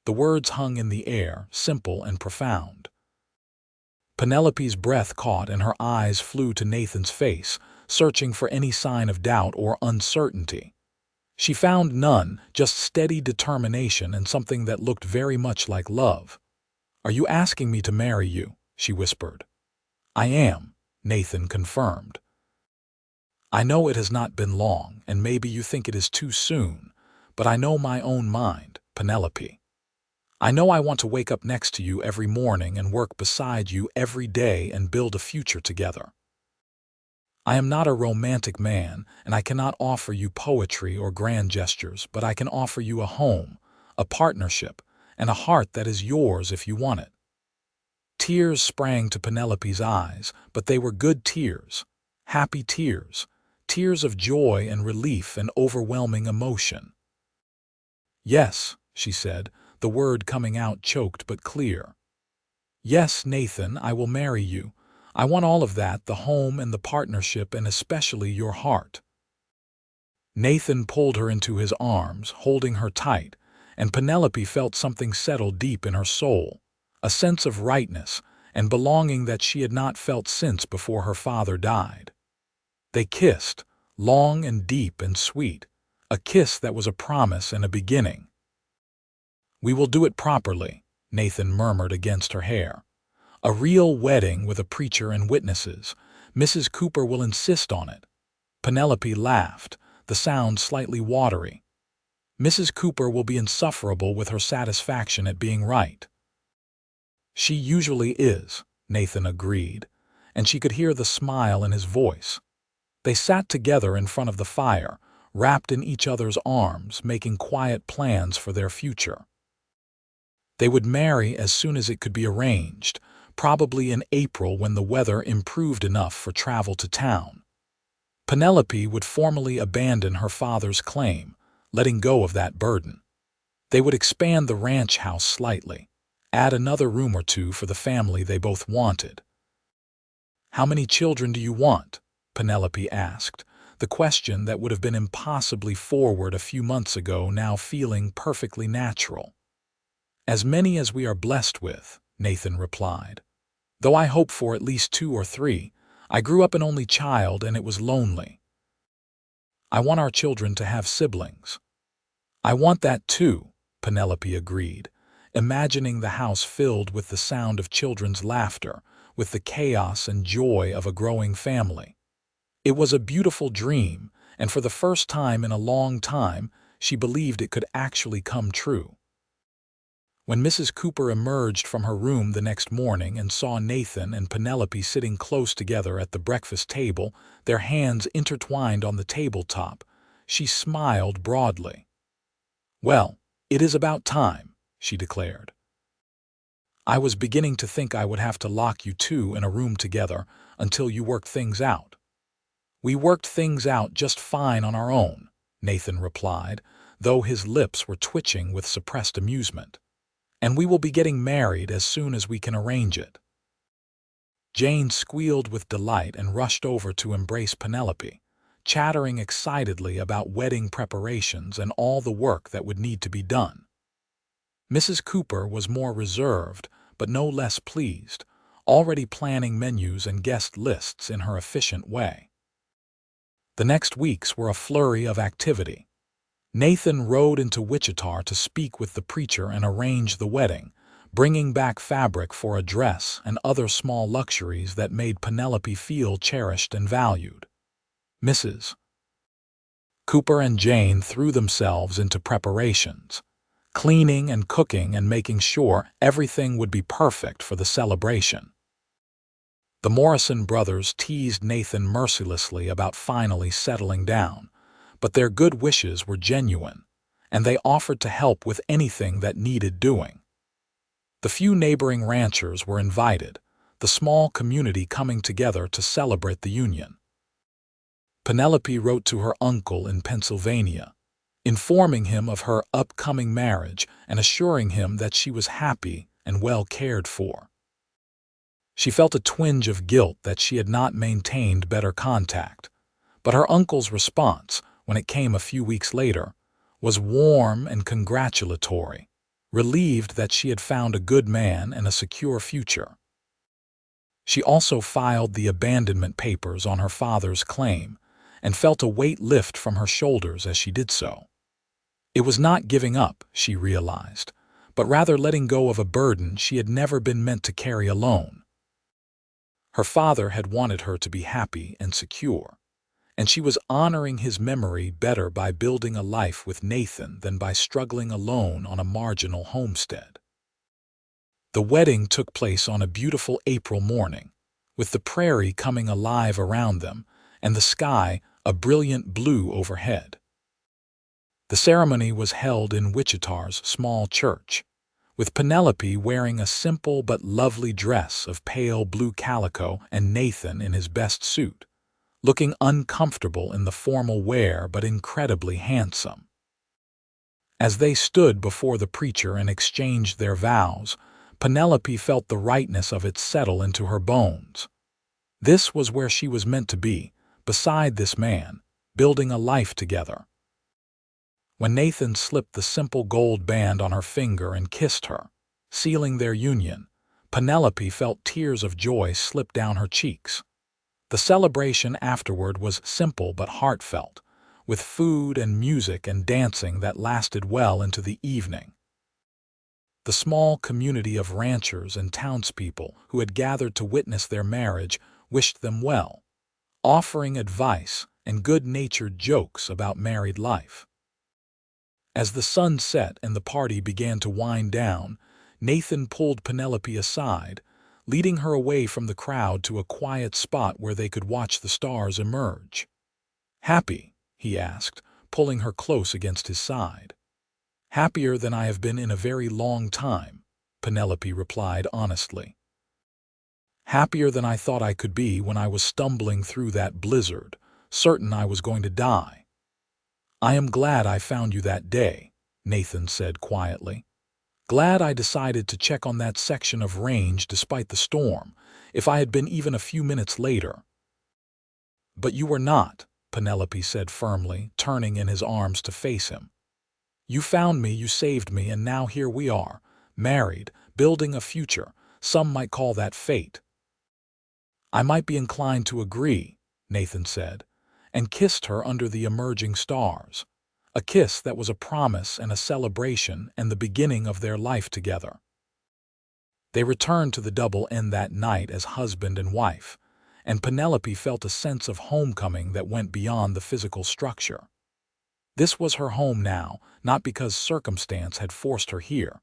The words hung in the air, simple and profound. Penelope's breath caught and her eyes flew to Nathan's face, searching for any sign of doubt or uncertainty. She found none, just steady determination and something that looked very much like love. "Are you asking me to marry you?" she whispered. "I am," Nathan confirmed. "I know it has not been long, and maybe you think it is too soon, but I know my own mind, Penelope. I know I want to wake up next to you every morning and work beside you every day and build a future together. I am not a romantic man, and I cannot offer you poetry or grand gestures, but I can offer you a home, a partnership, and a heart that is yours if you want it." Tears sprang to Penelope's eyes, but they were good tears, happy tears, tears of joy and relief and overwhelming emotion. "Yes," she said, the word coming out choked but clear. "Yes, Nathan, I will marry you. I want all of that, the home and the partnership and especially your heart." Nathan pulled her into his arms, holding her tight, and Penelope felt something settle deep in her soul, a sense of rightness and belonging that she had not felt since before her father died. They kissed, long and deep and sweet, a kiss that was a promise and a beginning. "We will do it properly," Nathan murmured against her hair. "A real wedding with a preacher and witnesses. Mrs. Cooper will insist on it." Penelope laughed, the sound slightly watery. "Mrs. Cooper will be insufferable with her satisfaction at being right." "She usually is," Nathan agreed, and she could hear the smile in his voice. They sat together in front of the fire, wrapped in each other's arms, making quiet plans for their future. They would marry as soon as it could be arranged, probably in April when the weather improved enough for travel to town. Penelope would formally abandon her father's claim, letting go of that burden. They would expand the ranch house slightly, add another room or two for the family they both wanted. "How many children do you want?" Penelope asked, the question that would have been impossibly forward a few months ago now feeling perfectly natural. "As many as we are blessed with," Nathan replied. "Though I hope for at least 2 or 3, I grew up an only child and it was lonely. I want our children to have siblings." "I want that too," Penelope agreed, imagining the house filled with the sound of children's laughter, with the chaos and joy of a growing family. It was a beautiful dream, and for the first time in a long time, she believed it could actually come true. When Mrs. Cooper emerged from her room the next morning and saw Nathan and Penelope sitting close together at the breakfast table, their hands intertwined on the tabletop, she smiled broadly. "Well, it is about time," she declared. "I was beginning to think I would have to lock you two in a room together until you worked things out." "We worked things out just fine on our own," Nathan replied, though his lips were twitching with suppressed amusement. "And we will be getting married as soon as we can arrange it." Jane squealed with delight and rushed over to embrace Penelope, chattering excitedly about wedding preparations and all the work that would need to be done. Mrs. Cooper was more reserved, but no less pleased, already planning menus and guest lists in her efficient way. The next weeks were a flurry of activity. Nathan rode into Wichita to speak with the preacher and arrange the wedding, bringing back fabric for a dress and other small luxuries that made Penelope feel cherished and valued. Mrs. Cooper and Jane threw themselves into preparations, cleaning and cooking and making sure everything would be perfect for the celebration. The Morrison brothers teased Nathan mercilessly about finally settling down, but their good wishes were genuine, and they offered to help with anything that needed doing. The few neighboring ranchers were invited, the small community coming together to celebrate the union. Penelope wrote to her uncle in Pennsylvania, informing him of her upcoming marriage and assuring him that she was happy and well cared for. She felt a twinge of guilt that she had not maintained better contact, but her uncle's response, when it came a few weeks later, was warm and congratulatory, relieved that she had found a good man and a secure future. She also filed the abandonment papers on her father's claim and felt a weight lift from her shoulders as she did so. It was not giving up, she realized, but rather letting go of a burden she had never been meant to carry alone. Her father had wanted her to be happy and secure, and she was honoring his memory better by building a life with Nathan than by struggling alone on a marginal homestead. The wedding took place on a beautiful April morning, with the prairie coming alive around them and the sky a brilliant blue overhead. The ceremony was held in Wichita's small church, with Penelope wearing a simple but lovely dress of pale blue calico and Nathan in his best suit, looking uncomfortable in the formal wear but incredibly handsome. As they stood before the preacher and exchanged their vows, Penelope felt the rightness of it settle into her bones. This was where she was meant to be, beside this man, building a life together. When Nathan slipped the simple gold band on her finger and kissed her, sealing their union, Penelope felt tears of joy slip down her cheeks. The celebration afterward was simple but heartfelt, with food and music and dancing that lasted well into the evening. The small community of ranchers and townspeople who had gathered to witness their marriage wished them well, offering advice and good-natured jokes about married life. As the sun set and the party began to wind down, Nathan pulled Penelope aside, leading her away from the crowd to a quiet spot where they could watch the stars emerge. "Happy?" he asked, pulling her close against his side. "Happier than I have been in a very long time," Penelope replied honestly. "Happier than I thought I could be when I was stumbling through that blizzard, certain I was going to die." "I am glad I found you that day," Nathan said quietly. "Glad I decided to check on that section of range despite the storm, if I had been even a few minutes later." "But you were not," Penelope said firmly, turning in his arms to face him. "You found me, you saved me, and now here we are, married, building a future. Some might call that fate." "I might be inclined to agree," Nathan said, and kissed her under the emerging stars. A kiss that was a promise and a celebration and the beginning of their life together. They returned to the Double Inn that night as husband and wife, and Penelope felt a sense of homecoming that went beyond the physical structure. This was her home now, not because circumstance had forced her here,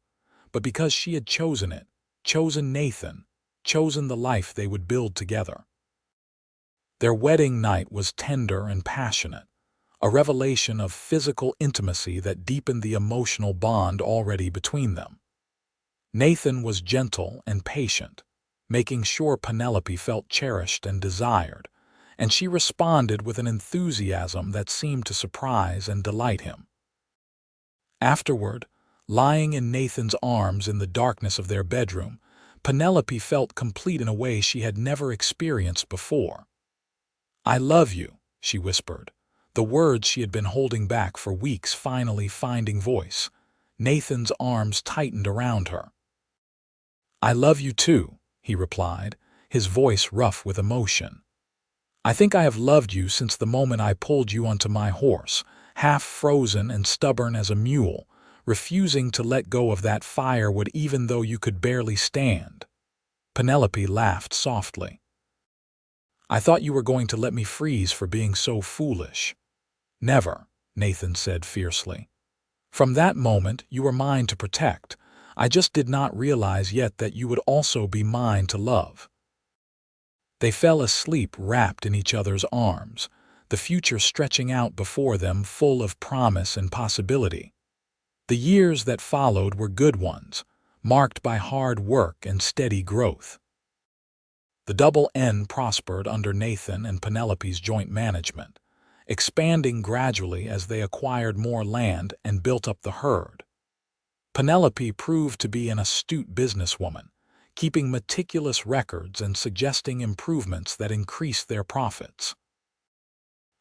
but because she had chosen it, chosen Nathan, chosen the life they would build together. Their wedding night was tender and passionate, a revelation of physical intimacy that deepened the emotional bond already between them. Nathan was gentle and patient, making sure Penelope felt cherished and desired, and she responded with an enthusiasm that seemed to surprise and delight him. Afterward, lying in Nathan's arms in the darkness of their bedroom, Penelope felt complete in a way she had never experienced before. "I love you," she whispered, the words she had been holding back for weeks finally finding voice. Nathan's arms tightened around her. "I love you too," he replied, his voice rough with emotion. "I think I have loved you since the moment I pulled you onto my horse, half frozen and stubborn as a mule, refusing to let go of that firewood even though you could barely stand." Penelope laughed softly. "I thought you were going to let me freeze for being so foolish." "Never," Nathan said fiercely. "From that moment you were mine to protect. I just did not realize yet that you would also be mine to love." They fell asleep wrapped in each other's arms, the future stretching out before them full of promise and possibility. The years that followed were good ones, marked by hard work and steady growth. The Double N prospered under Nathan and Penelope's joint management, expanding gradually as they acquired more land and built up the herd. Penelope proved to be an astute businesswoman, keeping meticulous records and suggesting improvements that increased their profits.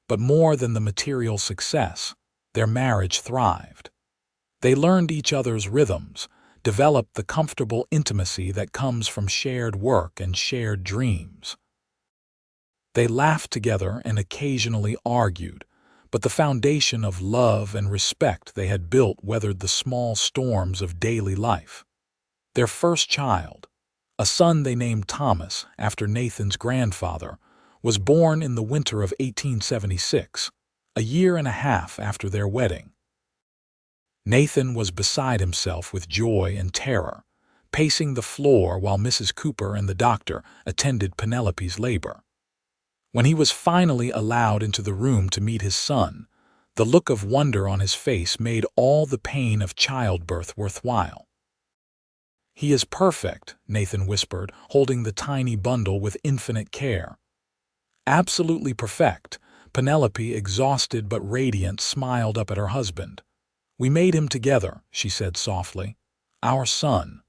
But more than the material success, their marriage thrived. They learned each other's rhythms, developed the comfortable intimacy that comes from shared work and shared dreams. They laughed together and occasionally argued, but the foundation of love and respect they had built weathered the small storms of daily life. Their first child, a son they named Thomas after Nathan's grandfather, was born in the winter of 1876, a year and a half after their wedding. Nathan was beside himself with joy and terror, pacing the floor while Mrs. Cooper and the doctor attended Penelope's labor. When he was finally allowed into the room to meet his son, the look of wonder on his face made all the pain of childbirth worthwhile. "He is perfect," Nathan whispered, holding the tiny bundle with infinite care. "Absolutely perfect," Penelope, exhausted but radiant, smiled up at her husband. "We made him together," she said softly. "Our son."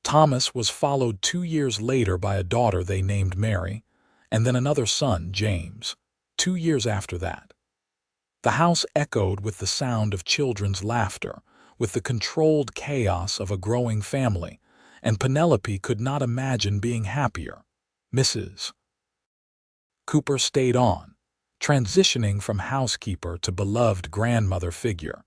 Thomas was followed 2 years later by a daughter they named Mary, and then another son, James, 2 years after that. The house echoed with the sound of children's laughter, with the controlled chaos of a growing family, and Penelope could not imagine being happier. Mrs. Cooper stayed on, transitioning from housekeeper to beloved grandmother figure,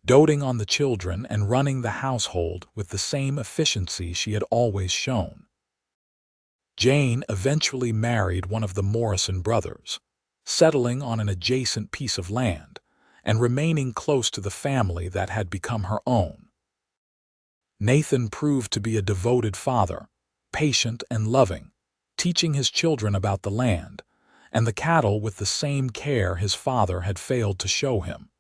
doting on the children and running the household with the same efficiency she had always shown. Jane eventually married one of the Morrison brothers, settling on an adjacent piece of land and remaining close to the family that had become her own. Nathan proved to be a devoted father, patient and loving, teaching his children about the land and the cattle with the same care his father had failed to show him.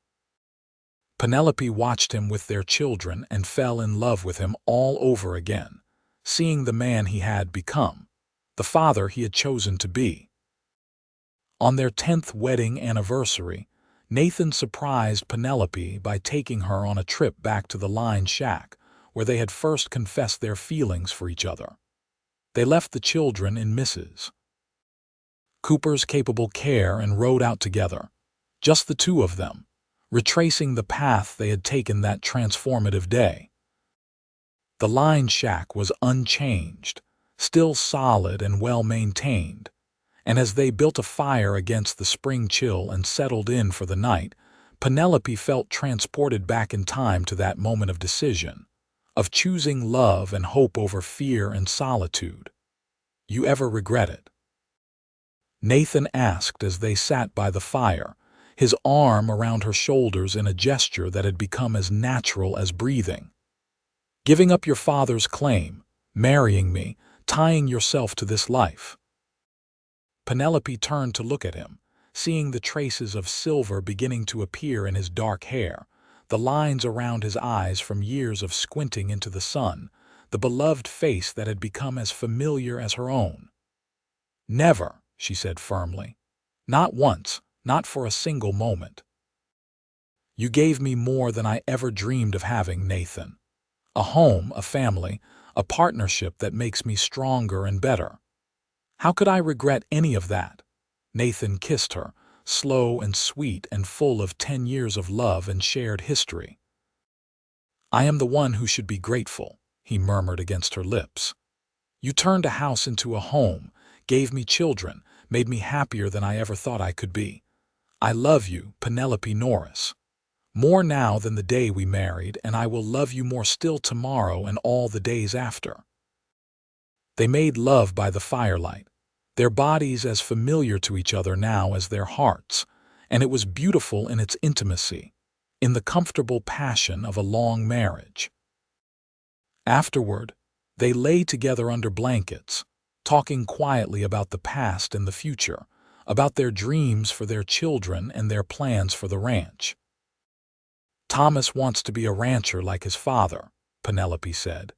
Penelope watched him with their children and fell in love with him all over again, seeing the man he had become, the father he had chosen to be. On their 10th wedding anniversary, Nathan surprised Penelope by taking her on a trip back to the line shack where they had first confessed their feelings for each other. They left the children in Mrs. Cooper's capable care and rode out together, just the two of them, retracing the path they had taken that transformative day. The line shack was unchanged, still solid and well-maintained, and as they built a fire against the spring chill and settled in for the night, Penelope felt transported back in time to that moment of decision, of choosing love and hope over fear and solitude. "You ever regret it?" Nathan asked as they sat by the fire, his arm around her shoulders in a gesture that had become as natural as breathing. "Giving up your father's claim, marrying me, tying yourself to this life." Penelope turned to look at him, seeing the traces of silver beginning to appear in his dark hair, the lines around his eyes from years of squinting into the sun, the beloved face that had become as familiar as her own. "Never," she said firmly. "Not once, not for a single moment. You gave me more than I ever dreamed of having, Nathan. A home, a family, a partnership that makes me stronger and better. How could I regret any of that?" Nathan kissed her, slow and sweet and full of 10 years of love and shared history. "I am the one who should be grateful," he murmured against her lips. "You turned a house into a home, gave me children, made me happier than I ever thought I could be. I love you, Penelope Norris. More now than the day we married, and I will love you more still tomorrow and all the days after." They made love by the firelight, their bodies as familiar to each other now as their hearts, and it was beautiful in its intimacy, in the comfortable passion of a long marriage. Afterward, they lay together under blankets, talking quietly about the past and the future, about their dreams for their children and their plans for the ranch. "Thomas wants to be a rancher like his father," Penelope said,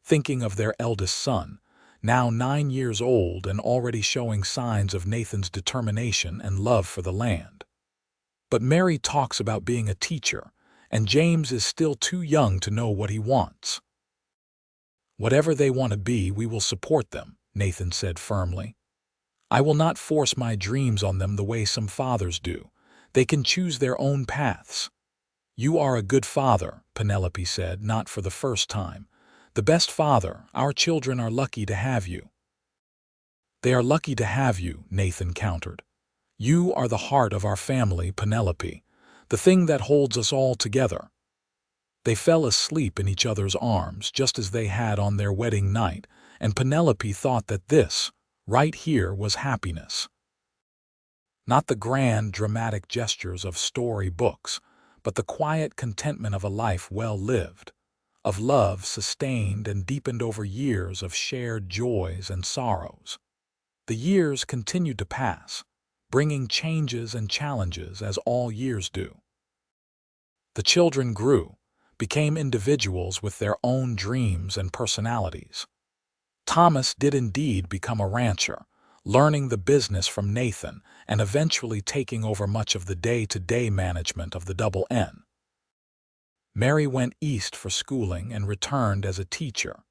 thinking of their eldest son, now 9 years old and already showing signs of Nathan's determination and love for the land. "But Mary talks about being a teacher, and James is still too young to know what he wants." "Whatever they want to be, we will support them," Nathan said firmly. "I will not force my dreams on them the way some fathers do. They can choose their own paths." "You are a good father," Penelope said, not for the first time. "The best father. Our children are lucky to have you." "They are lucky to have you," Nathan countered. "You are the heart of our family, Penelope, the thing that holds us all together." They fell asleep in each other's arms just as they had on their wedding night, and Penelope thought that this, right here, was happiness. Not the grand, dramatic gestures of story books, but the quiet contentment of a life well lived, of love sustained and deepened over years of shared joys and sorrows. The years continued to pass, bringing changes and challenges as all years do. The children grew, became individuals with their own dreams and personalities. Thomas did indeed become a rancher, learning the business from Nathan and eventually taking over much of the day-to-day management of the Double N. Mary went east for schooling and returned as a teacher,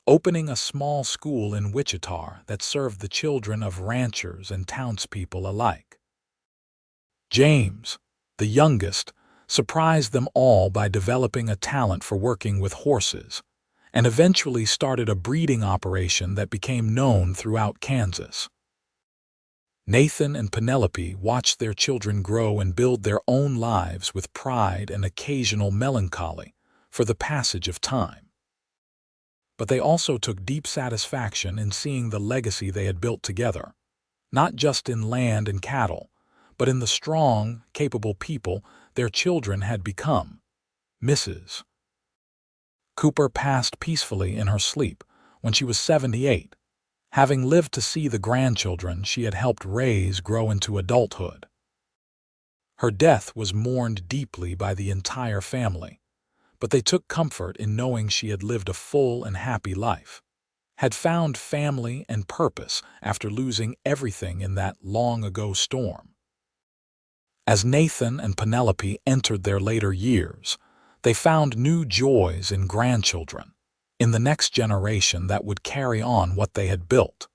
opening a small school in Wichita that served the children of ranchers and townspeople alike. James, the youngest, surprised them all by developing a talent for working with horses, and eventually started a breeding operation that became known throughout Kansas. Nathan and Penelope watched their children grow and build their own lives with pride and occasional melancholy for the passage of time. But they also took deep satisfaction in seeing the legacy they had built together, not just in land and cattle, but in the strong, capable people their children had become. Mrs. Cooper passed peacefully in her sleep when she was 78, having lived to see the grandchildren she had helped raise grow into adulthood. Her death was mourned deeply by the entire family, but they took comfort in knowing she had lived a full and happy life, had found family and purpose after losing everything in that long-ago storm. As Nathan and Penelope entered their later years, they found new joys in grandchildren, in the next generation that would carry on what they had built.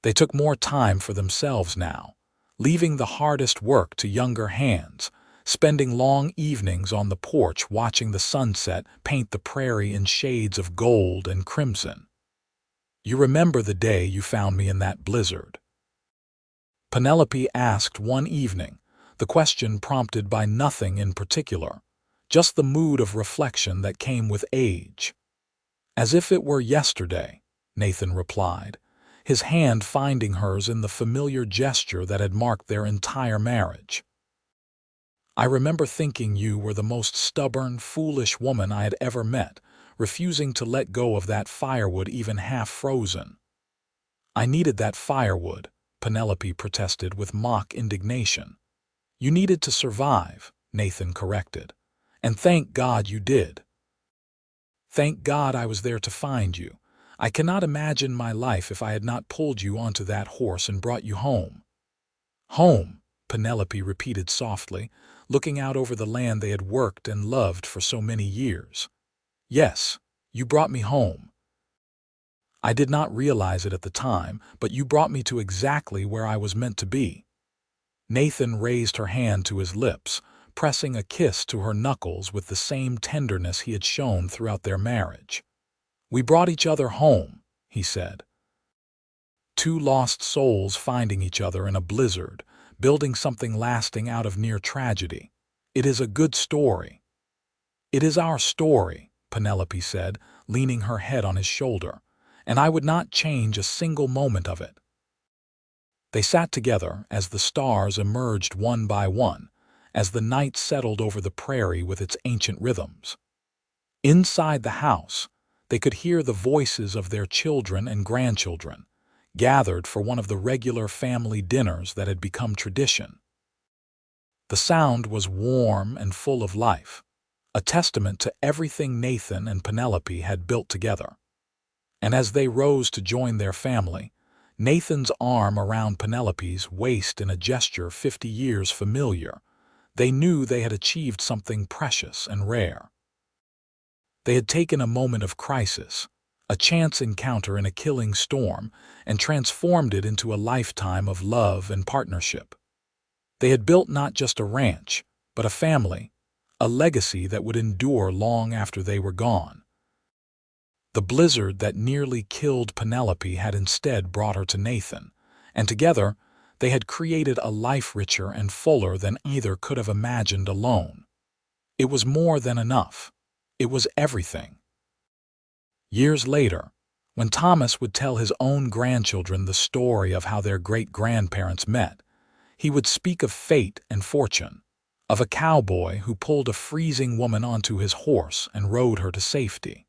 They took more time for themselves now, leaving the hardest work to younger hands, spending long evenings on the porch watching the sunset paint the prairie in shades of gold and crimson. You remember the day you found me in that blizzard?" Penelope asked one evening, the question prompted by nothing in particular, just the mood of reflection that came with age. "As if it were yesterday," Nathan replied, his hand finding hers in the familiar gesture that had marked their entire marriage. "I remember thinking you were the most stubborn, foolish woman I had ever met, refusing to let go of that firewood even half frozen." "I needed that firewood," Penelope protested with mock indignation. "You needed to survive," Nathan corrected. "And thank God you did. Thank God I was there to find you. I cannot imagine my life if I had not pulled you onto that horse and brought you home." "Home," Penelope repeated softly, looking out over the land they had worked and loved for so many years. "Yes, you brought me home. I did not realize it at the time, but you brought me to exactly where I was meant to be." Nathan raised her hand to his lips, pressing a kiss to her knuckles with the same tenderness he had shown throughout their marriage. "We brought each other home," he said. "Two lost souls finding each other in a blizzard, building something lasting out of near tragedy. It is a good story." "It is our story," Penelope said, leaning her head on his shoulder, "and I would not change a single moment of it." They sat together as the stars emerged one by one, as the night settled over the prairie with its ancient rhythms. Inside the house, they could hear the voices of their children and grandchildren, gathered for one of the regular family dinners that had become tradition. The sound was warm and full of life, a testament to everything Nathan and Penelope had built together. And as they rose to join their family, Nathan's arm around Penelope's waist in a gesture 50 years familiar, they knew they had achieved something precious and rare. They had taken a moment of crisis, a chance encounter in a killing storm, and transformed it into a lifetime of love and partnership. They had built not just a ranch, but a family, a legacy that would endure long after they were gone. The blizzard that nearly killed Penelope had instead brought her to Nathan, and together they had created a life richer and fuller than either could have imagined alone. It was more than enough. It was everything. Years later, when Thomas would tell his own grandchildren the story of how their great-grandparents met, he would speak of fate and fortune, of a cowboy who pulled a freezing woman onto his horse and rode her to safety.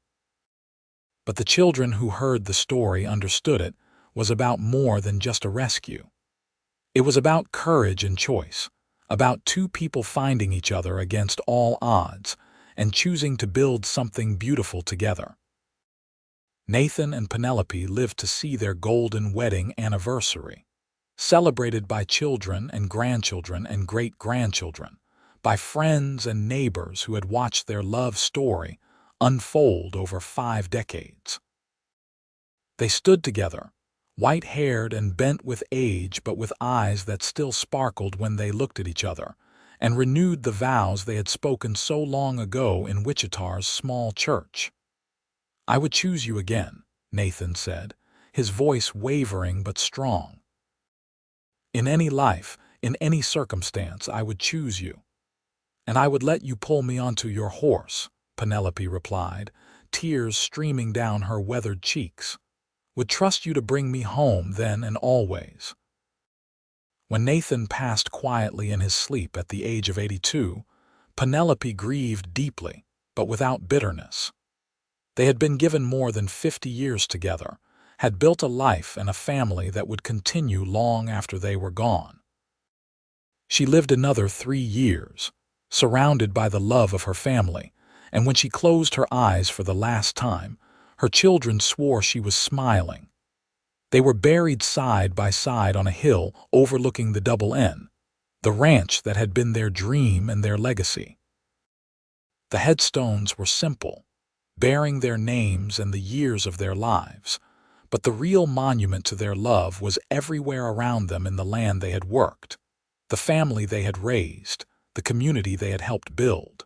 But the children who heard the story understood it was about more than just a rescue. It was about courage and choice, about two people finding each other against all odds and choosing to build something beautiful together. Nathan and Penelope lived to see their golden wedding anniversary, celebrated by children and grandchildren and great-grandchildren, by friends and neighbors who had watched their love story unfold over 5 decades. They stood together, white-haired and bent with age but with eyes that still sparkled when they looked at each other, and renewed the vows they had spoken so long ago in Wichita's small church. "I would choose you again," Nathan said, his voice wavering but strong. "In any life, in any circumstance, I would choose you. And I would let you pull me onto your horse," Penelope replied, tears streaming down her weathered cheeks. "Would trust you to bring me home then and always." When Nathan passed quietly in his sleep at the age of 82, Penelope grieved deeply, but without bitterness. They had been given more than 50 years together, had built a life and a family that would continue long after they were gone. She lived another 3 years, surrounded by the love of her family, and when she closed her eyes for the last time, her children swore she was smiling. They were buried side by side on a hill overlooking the Double N, the ranch that had been their dream and their legacy. The headstones were simple, bearing their names and the years of their lives, but the real monument to their love was everywhere around them in the land they had worked, the family they had raised, the community they had helped build.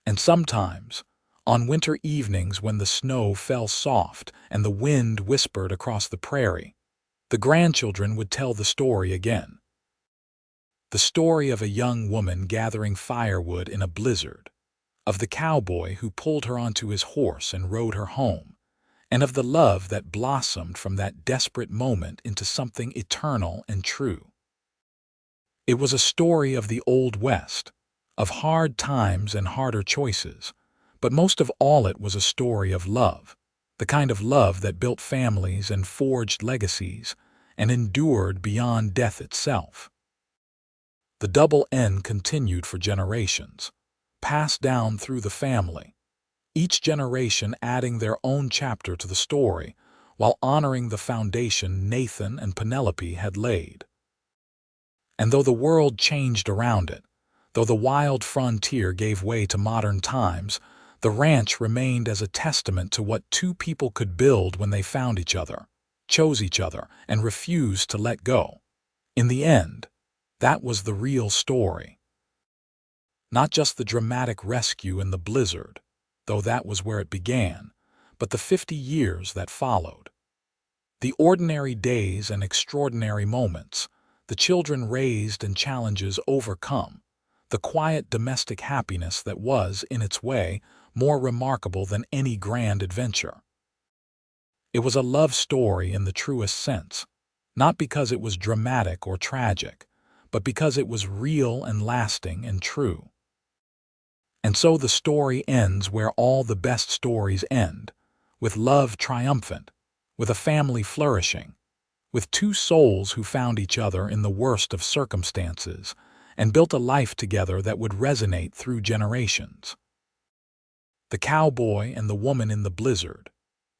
And sometimes, On winter evenings when the snow fell soft and the wind whispered across the prairie, the grandchildren would tell the story again. The story of a young woman gathering firewood in a blizzard, of the cowboy who pulled her onto his horse and rode her home, and of the love that blossomed from that desperate moment into something eternal and true. It was a story of the Old West, of hard times and harder choices, but most of all it was a story of love, the kind of love that built families and forged legacies and endured beyond death itself. The double N continued for generations, passed down through the family, each generation adding their own chapter to the story while honoring the foundation Nathan and Penelope had laid. And though the world changed around it, though the wild frontier gave way to modern times, the ranch remained as a testament to what two people could build when they found each other, chose each other, and refused to let go. In the end, that was the real story. Not just the dramatic rescue in the blizzard, though that was where it began, but the 50 years that followed. The ordinary days and extraordinary moments, the children raised and challenges overcome, the quiet domestic happiness that was, in its way, more remarkable than any grand adventure. It was a love story in the truest sense, not because it was dramatic or tragic, but because it was real and lasting and true. And so the story ends where all the best stories end, with love triumphant, with a family flourishing, with two souls who found each other in the worst of circumstances and built a life together that would resonate through generations. The cowboy and the woman in the blizzard,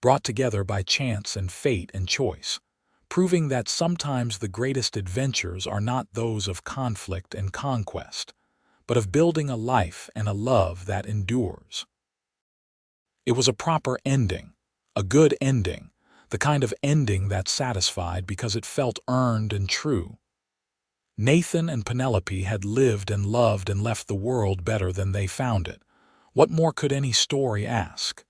brought together by chance and fate and choice, proving that sometimes the greatest adventures are not those of conflict and conquest, but of building a life and a love that endures. It was a proper ending, a good ending, the kind of ending that satisfied because it felt earned and true. Nathan and Penelope had lived and loved and left the world better than they found it. What more could any story ask?